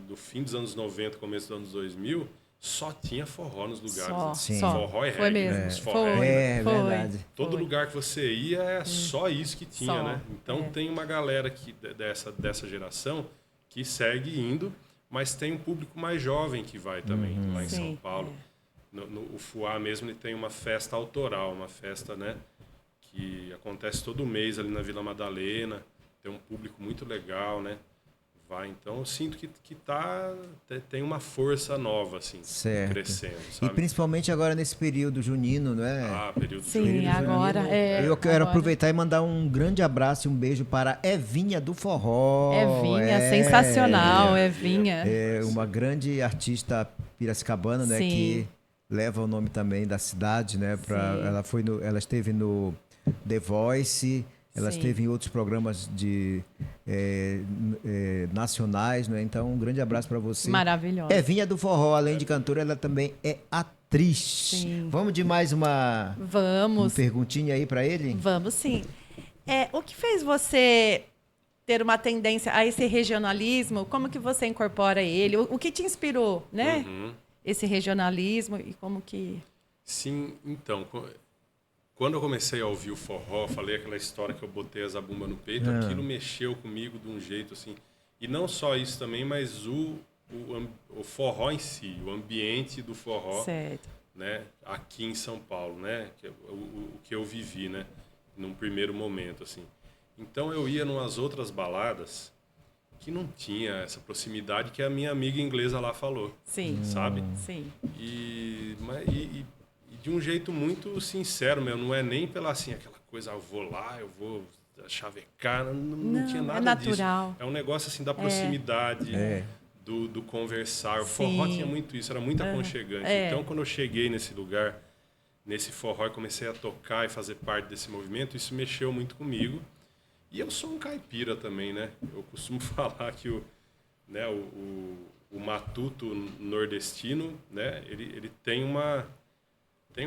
S4: do fim dos anos 90, começo dos anos 2000, só tinha forró nos lugares.
S2: Sim.
S4: Forró e reggae.
S3: Foi mesmo.
S4: Os forró e reggae.
S3: Foi.
S2: Verdade.
S4: Todo lugar que você ia é só isso que tinha,
S3: Só.
S4: né? Então tem uma galera dessa geração que segue indo, mas tem um público mais jovem que vai também, lá em São Paulo. O Fuá mesmo ele tem uma festa autoral, uma festa, né, que acontece todo mês ali na Vila Madalena, tem um público muito legal, né? Então eu sinto que tem uma força nova, assim, crescendo, sabe?
S2: E principalmente agora nesse período junino, não é?
S4: Período
S3: Sim,
S4: junino.
S3: agora
S2: Eu quero aproveitar e mandar um grande abraço e um beijo para Evinha do Forró.
S3: Sensacional, Evinha.
S2: É uma grande artista piracicabana, né?
S3: Sim.
S2: Que leva o nome também da cidade, né? Ela esteve no The Voice. Ela esteve em outros programas nacionais, né? Então, um grande abraço para você.
S3: Maravilhosa.
S2: Evinha do Forró, além de cantora, ela também é atriz.
S3: Sim.
S2: Vamos de mais uma perguntinha aí para ele?
S3: Vamos sim. O que fez você ter uma tendência a esse regionalismo? Como que você incorpora ele? O que te inspirou, né? Esse regionalismo e como que...
S4: Sim, então... Quando eu comecei a ouvir o forró, falei aquela história que eu botei a zabumba no peito, aquilo mexeu comigo de um jeito assim. E não só isso também, mas o forró em si, o ambiente do forró, né, aqui em São Paulo, né, o que eu vivi, né, num primeiro momento assim. Então eu ia numas outras baladas que não tinha essa proximidade que a minha amiga inglesa lá falou.
S3: Sim.
S4: Sabe?
S3: Sim.
S4: E de um jeito muito sincero mesmo, não é nem pela assim, aquela coisa, eu vou lá, eu vou chavecar, não tinha nada
S3: natural.
S4: disso. É um negócio assim da proximidade, do conversar. O forró tinha muito isso, era muito aconchegante. Então, quando eu cheguei nesse lugar, nesse forró e comecei a tocar e fazer parte desse movimento, isso mexeu muito comigo. E eu sou um caipira também, né? Eu costumo falar que o matuto nordestino, né? Ele tem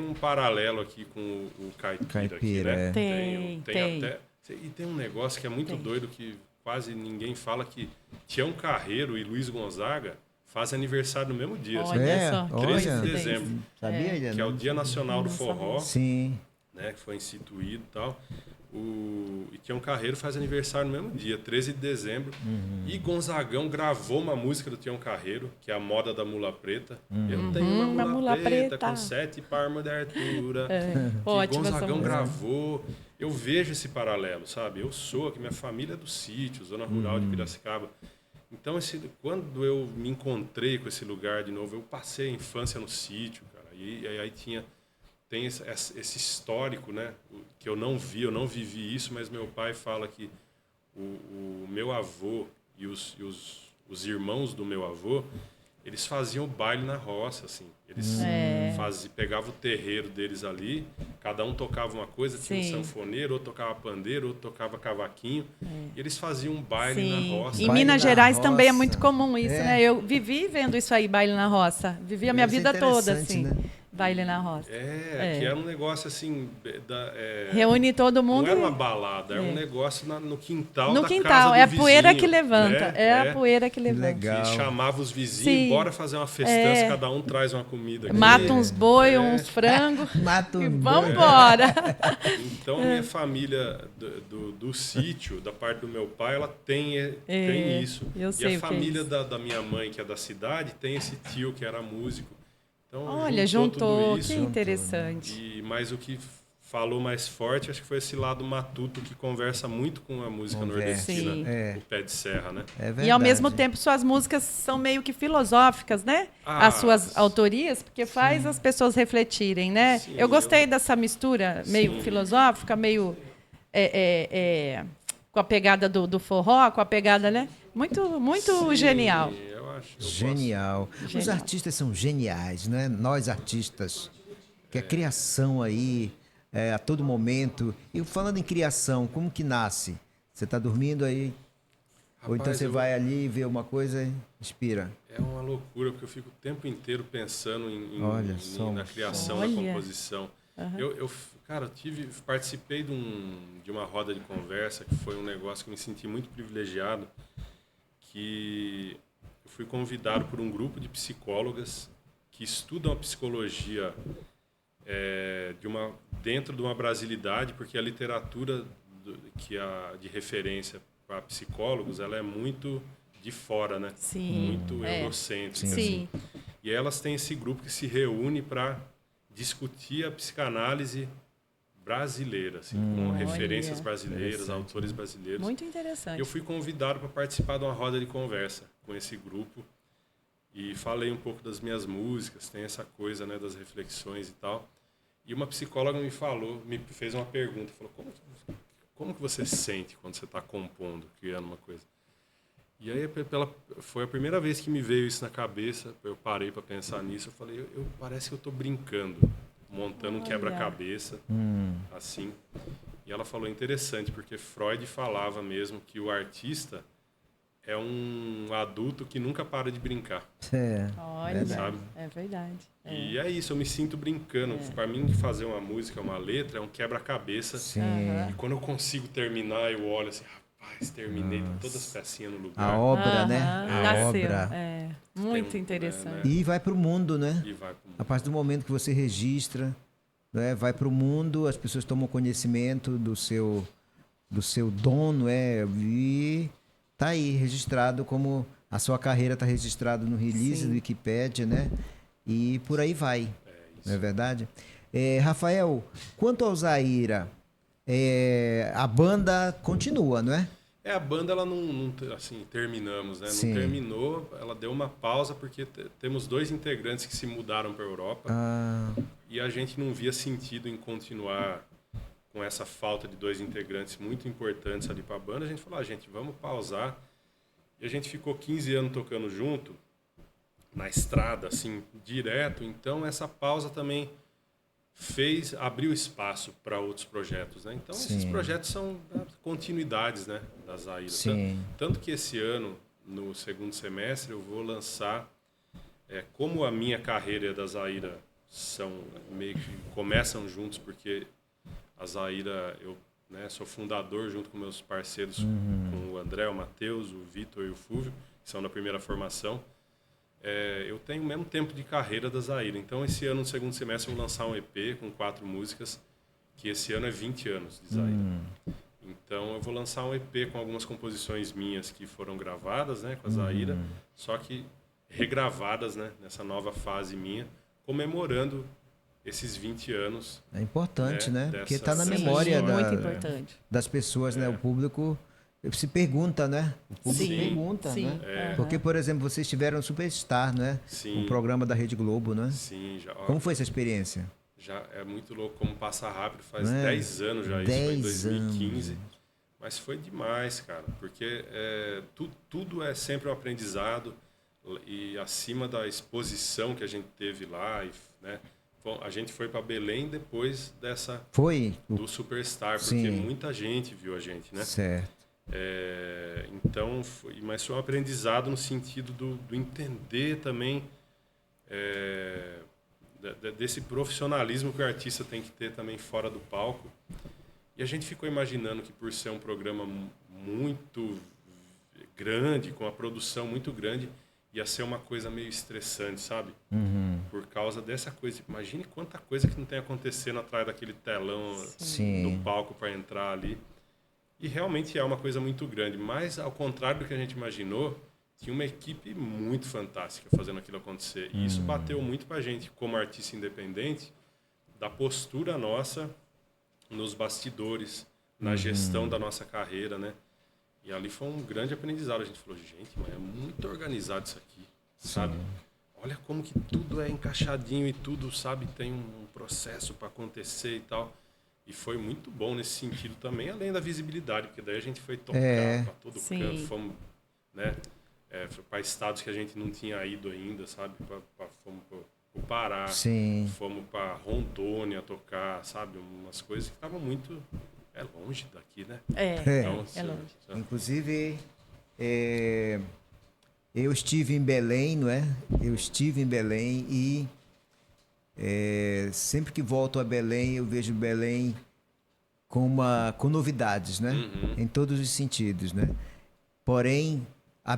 S4: um paralelo aqui com o caipira aqui, né?
S3: Tem.
S4: Até, e tem um negócio que é muito doido, que quase ninguém fala, que Tião Carreiro e Luiz Gonzaga faz aniversário no mesmo dia.
S3: Olha
S2: É,
S3: só, que
S2: olha.
S4: 13 de
S3: coincidência.
S4: dezembro,
S2: Sabia, Eliana?
S4: que é o Dia Nacional do
S3: Não
S4: Forró,
S2: Sim.
S4: né, que foi instituído e tal. E Tião Carreiro faz aniversário no mesmo dia, 13 de dezembro. E Gonzagão gravou uma música do Tião Carreiro, que é a Moda da Mula Preta. Eu tenho uma mula preta com 7 palmos de altura. Que
S3: Ótima essa
S4: Gonzagão
S3: música.
S4: gravou. Eu vejo esse paralelo, sabe? Eu sou aqui, minha família é do sítio, zona rural de Piracicaba. Então, quando eu me encontrei com esse lugar de novo, eu passei a infância no sítio, cara. E aí tem esse histórico, né? Que eu não vivi isso, mas meu pai fala que o meu avô e os irmãos do meu avô, eles faziam baile na roça, assim. Eles pegavam o terreiro deles ali, cada um tocava uma coisa, tinha um
S3: Sim.
S4: sanfoneiro, outro tocava pandeiro, outro tocava cavaquinho, e eles faziam um baile na
S3: Sim.
S4: roça.
S3: Em
S2: Baile
S3: Minas
S2: na
S3: Gerais também é
S2: roça.
S3: muito comum isso,
S2: É.
S3: né? Eu vivi vendo isso aí, baile na roça. Vivi a minha
S2: Deve ser
S3: vida toda,
S2: interessante,
S3: assim.
S2: né?
S3: Baile na roça.
S4: Que era um negócio assim.
S3: Reúne todo mundo.
S4: Não era uma
S3: e-
S4: balada, era um negócio no quintal
S3: No
S4: da
S3: quintal,
S4: casa do
S3: é a poeira
S4: vizinho,
S3: que levanta.
S4: né?
S3: É a poeira que levanta.
S2: legal.
S4: Que chamava os vizinhos,
S3: Sim.
S4: bora fazer uma festança, cada um traz uma comida. aqui.
S3: Mata uns boi, uns frangos.
S2: Mata
S3: E
S2: um
S3: vambora.
S4: Então, a minha família do sítio, da parte do meu pai, ela tem isso.
S3: eu
S4: E
S3: sei
S4: a
S3: o que é
S4: família
S3: isso.
S4: da minha mãe, que é da cidade, tem esse tio que era músico. Então,
S3: Olha,
S4: juntou
S3: juntou.
S4: tudo
S3: Que
S4: isso.
S3: interessante.
S4: Mas o que falou mais forte, acho que foi esse lado matuto que conversa muito com a música
S2: Conversa.
S4: nordestina,
S3: Sim.
S2: É.
S4: o pé de serra, né?
S2: É verdade.
S3: E ao mesmo tempo suas músicas são meio que filosóficas, né?
S4: Ah,
S3: As suas autorias, porque faz as pessoas refletirem, né?
S4: Sim,
S3: eu gostei dessa mistura meio
S4: Sim.
S3: filosófica, meio com a pegada do forró, com a pegada, né? Muito
S4: Sim,
S3: genial.
S4: Eu acho. Eu
S2: Genial. Os
S3: Genial.
S2: artistas são geniais, né? Nós artistas. Que a criação aí, a todo momento. E falando em criação, como que nasce? Você está dormindo aí? Ou então
S4: Rapaz,
S2: você vai ali ver uma coisa e inspira.
S4: É uma loucura, porque eu fico o tempo inteiro pensando
S2: Olha só,
S4: na criação,
S3: Olha.
S4: na composição. Cara, participei de uma roda de conversa, que foi um negócio que eu me senti muito privilegiado, que eu fui convidado por um grupo de psicólogas que estudam a psicologia dentro de uma brasilidade, porque a literatura de referência para psicólogos, ela é muito de fora, né?
S3: Sim.
S4: Muito eurocêntrica.
S3: Sim.
S4: Assim. E elas têm esse grupo que se reúne para discutir a psicanálise brasileira, assim, com referências brasileiras, autores brasileiros.
S3: Muito interessante.
S4: Eu fui convidado para participar de uma roda de conversa com esse grupo e falei um pouco das minhas músicas, tem essa coisa, né, das reflexões e tal. E uma psicóloga me fez uma pergunta, falou: como que você se sente quando você está compondo, criando uma coisa? E aí foi a primeira vez que me veio isso na cabeça, eu parei para pensar nisso, eu falei, parece que eu estou brincando, montando um quebra-cabeça, assim. E ela falou, interessante, porque Freud falava mesmo que o artista é um adulto que nunca para de brincar.
S3: Olha,
S4: sabe?
S3: é verdade.
S4: E é isso, eu me sinto brincando. Para mim, fazer uma música, uma letra, é um quebra-cabeça.
S2: Sim.
S4: E quando eu consigo terminar, eu olho assim, rapaz, terminei, tá todas as pecinhas no lugar.
S2: A obra, né? A
S3: Nasceu.
S2: obra.
S3: Muito
S4: Tem
S3: interessante.
S2: E vai para o mundo, né?
S4: E vai pro mundo.
S2: A partir do momento que você registra, né, vai para o mundo, as pessoas tomam conhecimento do seu dono, e tá aí registrado, como a sua carreira está registrada no release do Wikipédia, né? E por aí vai, não é verdade? Rafael, quanto ao Zaira, a banda continua, não é?
S4: A banda, ela não assim, terminamos, né?
S2: Sim.
S4: Não terminou, ela deu uma pausa porque temos 2 integrantes que se mudaram para a Europa e a gente não via sentido em continuar com essa falta de 2 integrantes muito importantes ali para a banda. A gente falou, gente, vamos pausar. E a gente ficou 15 anos tocando junto, na estrada, assim, direto. Então, essa pausa também abriu espaço para outros projetos, né? Então, esses projetos são continuidades, né, da Zaira.
S2: Sim.
S4: Tanto que esse ano, no segundo semestre, eu vou lançar, como a minha carreira e a da Zaira meio que começam juntos, porque a Zaira, eu sou fundador junto com meus parceiros, com o André, o Matheus, o Vitor e o Fúvio, que são da primeira formação. eu tenho o mesmo tempo de carreira da Zaira. Então, esse ano, no segundo semestre, eu vou lançar um EP com 4 músicas, que esse ano é 20 anos de Zaira. Então, eu vou lançar um EP com algumas composições minhas que foram gravadas, né, com a Zaira, só que regravadas, né, nessa nova fase minha, comemorando esses 20 anos.
S2: É importante, né? Porque
S4: dessa-
S2: está na
S4: dessa
S2: memória
S4: história,
S3: muito
S4: né?
S3: importante.
S2: das pessoas, né? O público se pergunta, né? O público
S3: Sim,
S2: pergunta,
S3: sim.
S2: né? Porque, por exemplo, vocês tiveram Superstar, né?
S4: Sim.
S2: Um programa da Rede Globo, né?
S4: Sim, já, ó,
S2: Como foi essa experiência?
S4: já é muito louco como passa rápido, faz
S2: Né?
S4: 10 anos já, isso foi em
S2: 10
S4: 2015. Mas foi demais, cara, porque tudo é sempre um aprendizado e acima da exposição que a gente teve lá, né? A gente foi para Belém depois
S2: Foi?
S4: do Superstar, porque
S2: Sim.
S4: muita gente viu a gente, né?
S2: Certo.
S4: Então, mas foi um aprendizado no sentido do entender também desse profissionalismo que o artista tem que ter também fora do palco. E a gente ficou imaginando que por ser um programa muito grande, com a produção muito grande, ia ser uma coisa meio estressante, sabe? Por causa dessa coisa. Imagine quanta coisa que não tem acontecendo atrás daquele telão
S2: Sim.
S4: do palco para entrar ali. E realmente é uma coisa muito grande. Mas, ao contrário do que a gente imaginou, tinha uma equipe muito fantástica fazendo aquilo acontecer. E isso bateu muito para a gente, como artista independente, da postura nossa nos bastidores, na gestão da nossa carreira, né? E ali foi um grande aprendizado. A gente falou, gente, mas é muito organizado isso aqui, sabe? Olha como que tudo é encaixadinho e tudo, sabe? Tem um processo para acontecer e tal. E foi muito bom nesse sentido também, além da visibilidade, porque daí a gente foi tocar para todo
S3: Sim.
S4: canto, fomos, né? Para estados que a gente não tinha ido ainda, sabe? Fomos para o Pará,
S2: Sim.
S4: fomos para Rondônia tocar, sabe? Umas coisas que estavam muito... É longe daqui, né? Então,
S3: É longe.
S2: Inclusive, eu estive em Belém, não é? Eu estive em Belém e sempre que volto a Belém, eu vejo Belém com novidades, né? Em todos os sentidos, né? Porém, a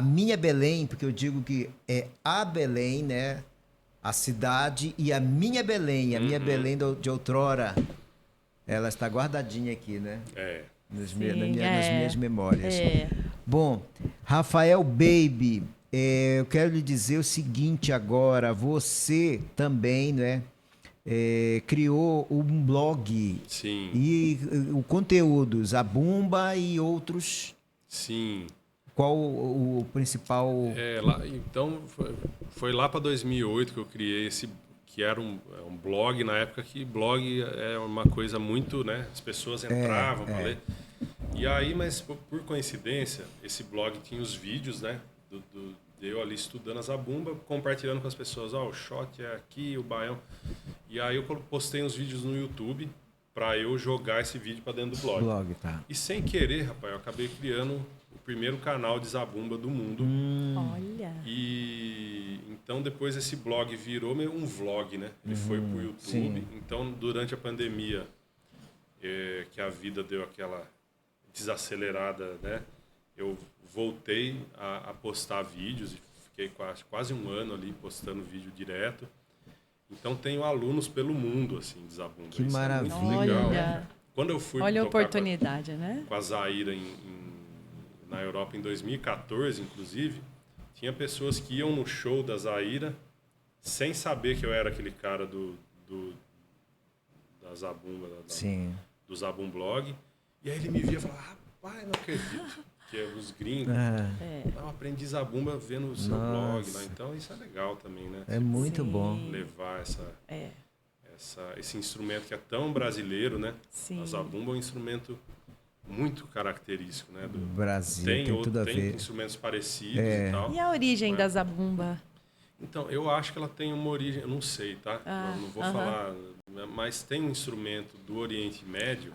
S2: minha Belém, porque eu digo que é a Belém, né? A cidade e a minha Belém Belém de outrora, ela está guardadinha aqui, né? Nas minhas memórias. Bom, Rafael Baby, eu quero lhe dizer o seguinte agora, você também, né? Criou um blog.
S4: Sim.
S2: E o conteúdo, Zabumba e outros.
S4: Sim.
S2: Qual o principal?
S4: Então, foi lá para 2008 que eu criei esse, que era um blog, na época que blog é uma coisa muito, né? As pessoas entravam para ler. E aí, mas por coincidência, esse blog tinha os vídeos, né? De eu ali estudando a Zabumba, compartilhando com as pessoas, o shot é aqui, o baião. E aí eu postei uns vídeos no YouTube para eu jogar esse vídeo para dentro do blog.
S2: Tá.
S4: E sem querer, rapaz, eu acabei criando o primeiro canal de Zabumba do mundo.
S3: Olha.
S4: E então depois esse blog virou meio um vlog, né? Ele foi pro YouTube.
S2: Sim.
S4: Então, durante a pandemia, que a vida deu aquela desacelerada, né? Eu voltei a postar vídeos e fiquei quase um ano ali postando vídeo direto. Então tenho alunos pelo mundo, assim, de Zabumba.
S2: Que
S4: Isso
S2: maravilha.
S4: é muito legal.
S3: Olha.
S4: Quando eu fui
S3: Olha a
S4: tocar
S3: oportunidade, né?
S4: com a Zaira na Europa em 2014, inclusive, tinha pessoas que iam no show da Zaira sem saber que eu era aquele cara da Zabumba, do Zabum Blog. E aí ele me via e falava, rapaz, não acredito. Que é os gringos. Eu aprendi Zabumba vendo o seu blog lá. Então isso é legal também, né?
S2: É muito bom.
S4: Levar esse instrumento que é tão brasileiro, né?
S3: Sim.
S4: A Zabumba é um instrumento muito característico, né? Do
S2: Brasil, tem tudo a
S4: tem
S2: ver.
S4: instrumentos parecidos e tal.
S3: E a origem da Zabumba?
S4: Então, eu acho que ela tem uma origem, eu não sei, tá? Eu não vou falar, mas tem um instrumento do Oriente Médio,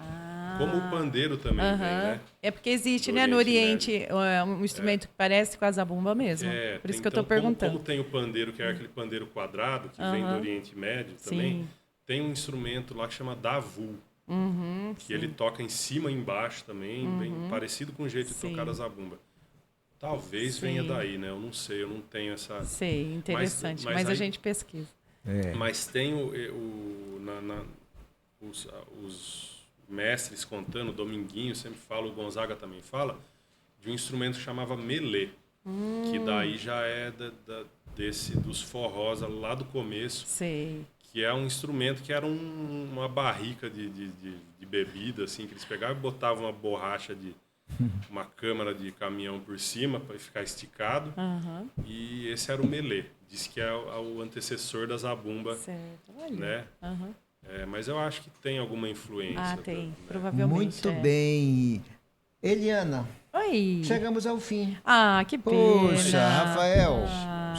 S4: como o pandeiro também vem, né?
S3: É porque existe,
S4: Do
S3: né, no
S4: Oriente
S3: Oriente, um instrumento que parece com a Zabumba mesmo. Por isso que eu estou perguntando.
S4: Como tem o pandeiro, que é aquele pandeiro quadrado, que vem do Oriente Médio também, tem um instrumento lá que chama Davu, que ele toca em cima e embaixo também, bem parecido com o jeito de tocar a Zabumba. Talvez venha daí, né? Eu não sei, eu não tenho essa...
S3: Sei, interessante.
S4: Mas
S3: Mas a
S4: aí-
S3: gente pesquisa.
S4: Mas tem os mestres contando, o Dominguinho sempre fala, o Gonzaga também fala, de um instrumento que chamava melê, que daí já é dos forrós lá do começo,
S3: Sei.
S4: que é um instrumento que era uma barrica de bebida, assim, que eles pegavam e botavam uma borracha uma câmara de caminhão por cima para ficar esticado,
S3: Aham.
S4: e esse era o melê. Diz que é o antecessor da zabumba,
S3: Certo. Olha.
S4: né?
S3: Aham.
S4: Mas eu acho que tem alguma influência.
S3: Ah, tem.
S4: né?
S3: Provavelmente.
S2: Muito
S3: é.
S2: bem. Eliana,
S3: Oi.
S2: chegamos ao fim.
S3: Ah, que pena.
S2: Poxa, Rafael,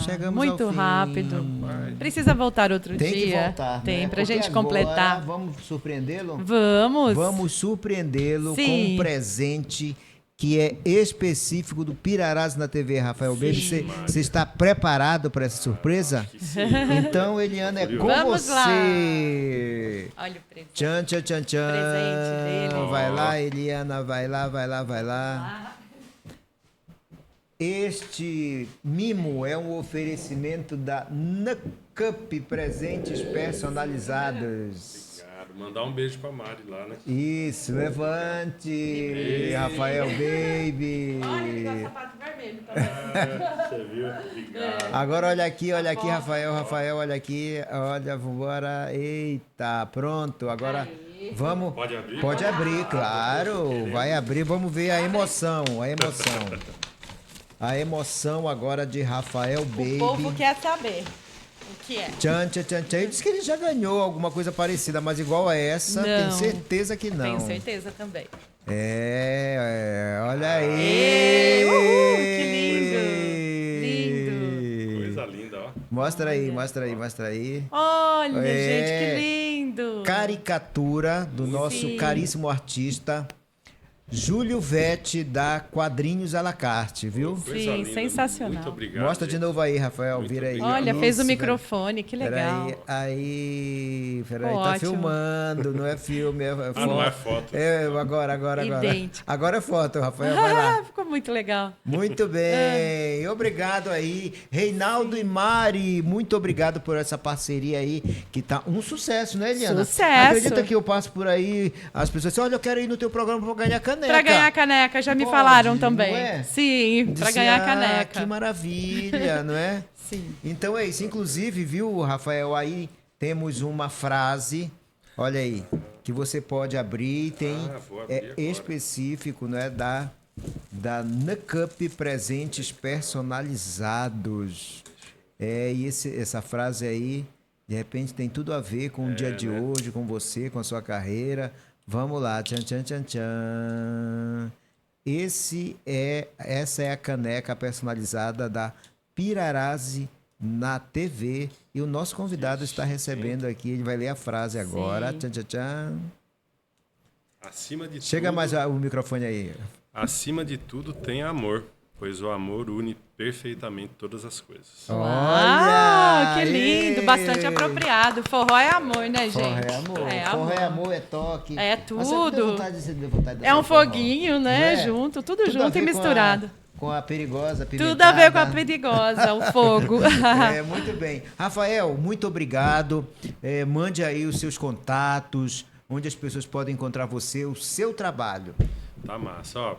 S2: chegamos
S3: muito
S2: ao fim.
S3: rápido. Precisa voltar outro
S2: Tem
S3: dia.
S2: que voltar,
S3: Tem,
S2: né?
S3: pra
S2: Porque
S3: gente
S2: agora
S3: completar.
S2: Vamos surpreendê-lo?
S3: Vamos.
S2: Vamos surpreendê-lo com
S3: Sim.
S2: um presente que é específico do Pirarás na TV, Rafael Baby. Você está preparado para essa surpresa?
S4: Que sim.
S2: Então, Eliana, é com
S3: Vamos lá.
S2: você.
S3: Olha o presente.
S2: Tchan, tchan, tchan, tchan.
S3: Presente dele.
S2: Vai lá, Eliana, vai lá, vai lá, vai lá. Este mimo é um oferecimento da Nucup Presentes Personalizados.
S4: Obrigado. Mandar um beijo pra Mari lá, né?
S2: Isso, levante, Rafael Baby.
S3: Olha, sapato vermelho também.
S4: Você viu? Obrigado.
S2: Agora olha aqui, Rafael, olha aqui, olha, vambora. Eita, pronto, agora vamos.
S4: Pode abrir?
S2: Pode abrir, claro, vai abrir, vamos ver a emoção, A emoção agora de Rafael Baby.
S3: O povo quer saber o que é.
S2: Tchan, tchan, tchan, tchan. Ele disse que ele já ganhou alguma coisa parecida, mas igual a essa, tenho
S3: Não.
S2: certeza que não.
S3: Tenho certeza também.
S2: Olha aí.
S3: Ê, uhul, que lindo.
S4: Coisa linda, ó.
S2: Mostra aí.
S3: Olha,
S2: É.
S3: gente, que lindo.
S2: Caricatura do nosso
S3: Sim.
S2: caríssimo artista Júlio Vetti, da Quadrinhos à la carte, viu?
S4: Coisa
S3: Sim,
S4: linda.
S3: sensacional.
S4: Muito obrigado.
S2: Mostra de
S4: gente.
S2: novo aí, Rafael,
S4: Muito
S2: vira aí.
S4: obrigado.
S3: Olha, fez o
S2: Isso,
S3: microfone, que legal.
S2: Peraí, tá
S3: Ótimo.
S2: filmando, não é filme, é foto.
S4: não é foto.
S2: Agora.
S3: Idêntico.
S2: Agora é foto, Rafael, vai lá.
S3: Ficou muito legal.
S2: Muito bem, obrigado aí. Reinaldo e Mari, muito obrigado por essa parceria aí, que tá um sucesso, né, Eliana?
S3: Sucesso.
S2: Acredita que eu passo por aí, as pessoas dizem, olha, eu quero ir no teu programa pra ganhar caneca.
S3: Pra ganhar caneca, já me
S2: Pode,
S3: falaram também.
S2: não é?
S3: Sim, pra
S2: Disse,
S3: ganhar
S2: "Ah,
S3: caneca.
S2: que maravilha, não é?
S3: Sim.
S2: Então é isso. Inclusive, viu, Rafael, aí temos uma frase, olha aí, que você pode abrir, tem
S4: vou abrir agora.
S2: específico, não é, da Nucup Presentes Personalizados. E essa frase aí, de repente, tem tudo a ver com o dia de hoje, com você, com a sua carreira. Vamos lá, tchan, tchan, tchan, tchan. Essa é a caneca personalizada da Pirarás na TV. E o nosso convidado está recebendo aqui, ele vai ler a frase agora.
S3: Sim.
S2: Tchan, tchan, tchan.
S4: Acima de
S2: Chega
S4: tudo,
S2: mais o microfone aí.
S4: Acima de tudo tem amor, pois o amor une perfeitamente todas as coisas.
S3: Uau, que
S2: Olha!
S3: lindo,
S2: Ê!
S3: bastante apropriado. Forró é amor, né, gente?
S2: Forró é amor. Forró é amor, é toque.
S3: É
S2: Mas você
S3: tudo.
S2: você deu vontade de
S3: É um
S2: dançar forró?
S3: foguinho, né?
S2: Não é?
S3: Junto, tudo
S2: Tudo a
S3: junto e
S2: ver
S3: misturado.
S2: Com a perigosa,
S3: Tudo a ver com a
S2: apimentada.
S3: perigosa, o fogo.
S2: Muito bem. Rafael, muito obrigado. Mande aí os seus contatos, onde as pessoas podem encontrar você, o seu trabalho.
S4: Tá massa, ó.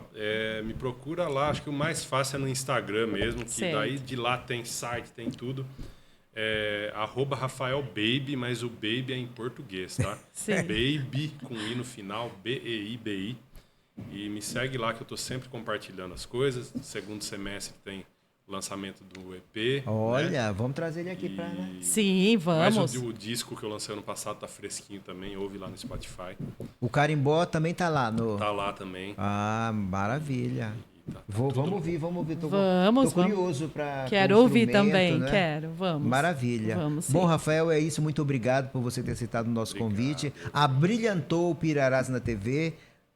S4: Me procura lá, acho que o mais fácil é no Instagram mesmo, que
S3: Certo.
S4: daí de lá tem site, tem tudo. @RafaelBaby, mas o baby é em português, tá?
S3: Sim.
S4: Baby com I no final, BEIBI. E me segue lá que eu tô sempre compartilhando as coisas. No segundo semestre tem o lançamento do EP.
S2: Olha,
S4: né?
S2: vamos trazer ele aqui para... Né?
S3: Sim,
S4: Mas
S3: vamos.
S4: o disco que eu lancei ano passado tá fresquinho também, ouve lá no Spotify.
S2: O carimbó também tá lá no...
S4: Tá lá também.
S2: Ah, maravilha.
S4: E tá
S2: Vamos
S4: tudo-
S2: ouvir. Tô
S3: Vamos,
S2: curioso para...
S3: Quero ouvir também, quero, vamos.
S2: Maravilha.
S3: Vamos, sim.
S2: Bom, Rafael, é isso. Muito obrigado por você ter aceitado o nosso convite. Abrilhantou o Pirarás na TV.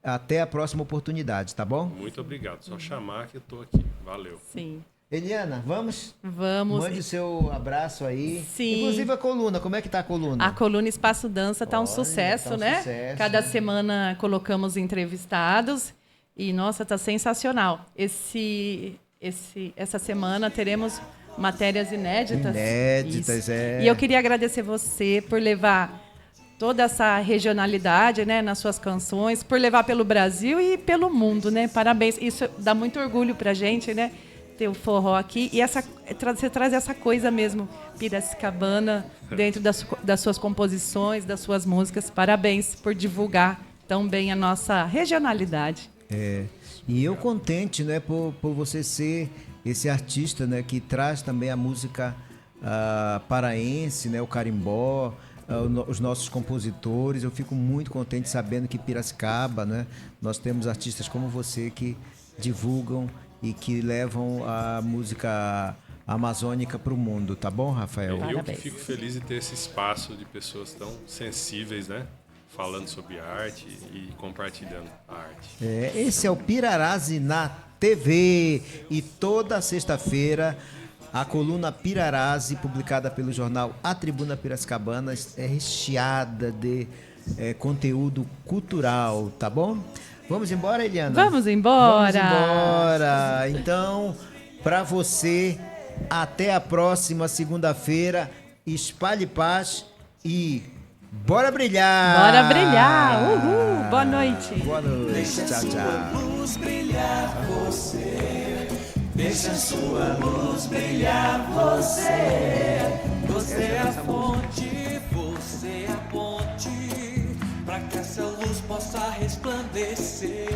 S2: Até a próxima oportunidade, tá bom?
S4: Muito obrigado. Só chamar que eu tô aqui. Valeu.
S3: Sim,
S2: Eliana, vamos?
S3: vamos.
S2: Mande o seu abraço aí.
S3: Sim.
S2: Inclusive a coluna, como é que tá a coluna?
S3: A coluna Espaço Dança tá um
S2: Olha,
S3: sucesso,
S2: tá um
S3: né?
S2: sucesso.
S3: Cada semana colocamos entrevistados e, nossa, tá sensacional. essa semana teremos matérias inéditas.
S2: Inéditas,
S3: Isso.
S2: é.
S3: E eu queria agradecer você por levar toda essa regionalidade, né, nas suas canções, por levar pelo Brasil e pelo mundo, né? Parabéns. Isso dá muito orgulho pra gente, né? Ter o forró aqui. E você traz essa coisa mesmo, Piracicabana, dentro das suas composições, das suas músicas. Parabéns por divulgar tão bem a nossa regionalidade.
S2: E eu contente, né, por você ser esse artista, né, que traz também a música paraense, né, o carimbó, os nossos compositores. Eu fico muito contente sabendo que Piracicaba, né, nós temos artistas como você que divulgam e que levam a música amazônica para o mundo, tá bom, Rafael?
S4: Eu que
S3: Parabéns.
S4: fico feliz de ter esse espaço de pessoas tão sensíveis, né? Falando sobre arte e compartilhando a arte.
S2: Esse é o Pirarazzi na TV. E toda sexta-feira a coluna Pirarazzi, publicada pelo jornal A Tribuna Piracicabana, é recheada de conteúdo cultural, tá bom? Vamos embora, Eliana?
S3: Vamos embora!
S2: Vamos embora! Então, para você, até a próxima segunda-feira. Espalhe paz e bora brilhar!
S3: Bora brilhar! Uhul! Boa noite!
S2: Boa noite! Tchau, tchau!
S1: Luz brilhar você, deixa a sua luz brilhar você. Você é a fonte, você é a ponte, para que essa luz possa resplandecer.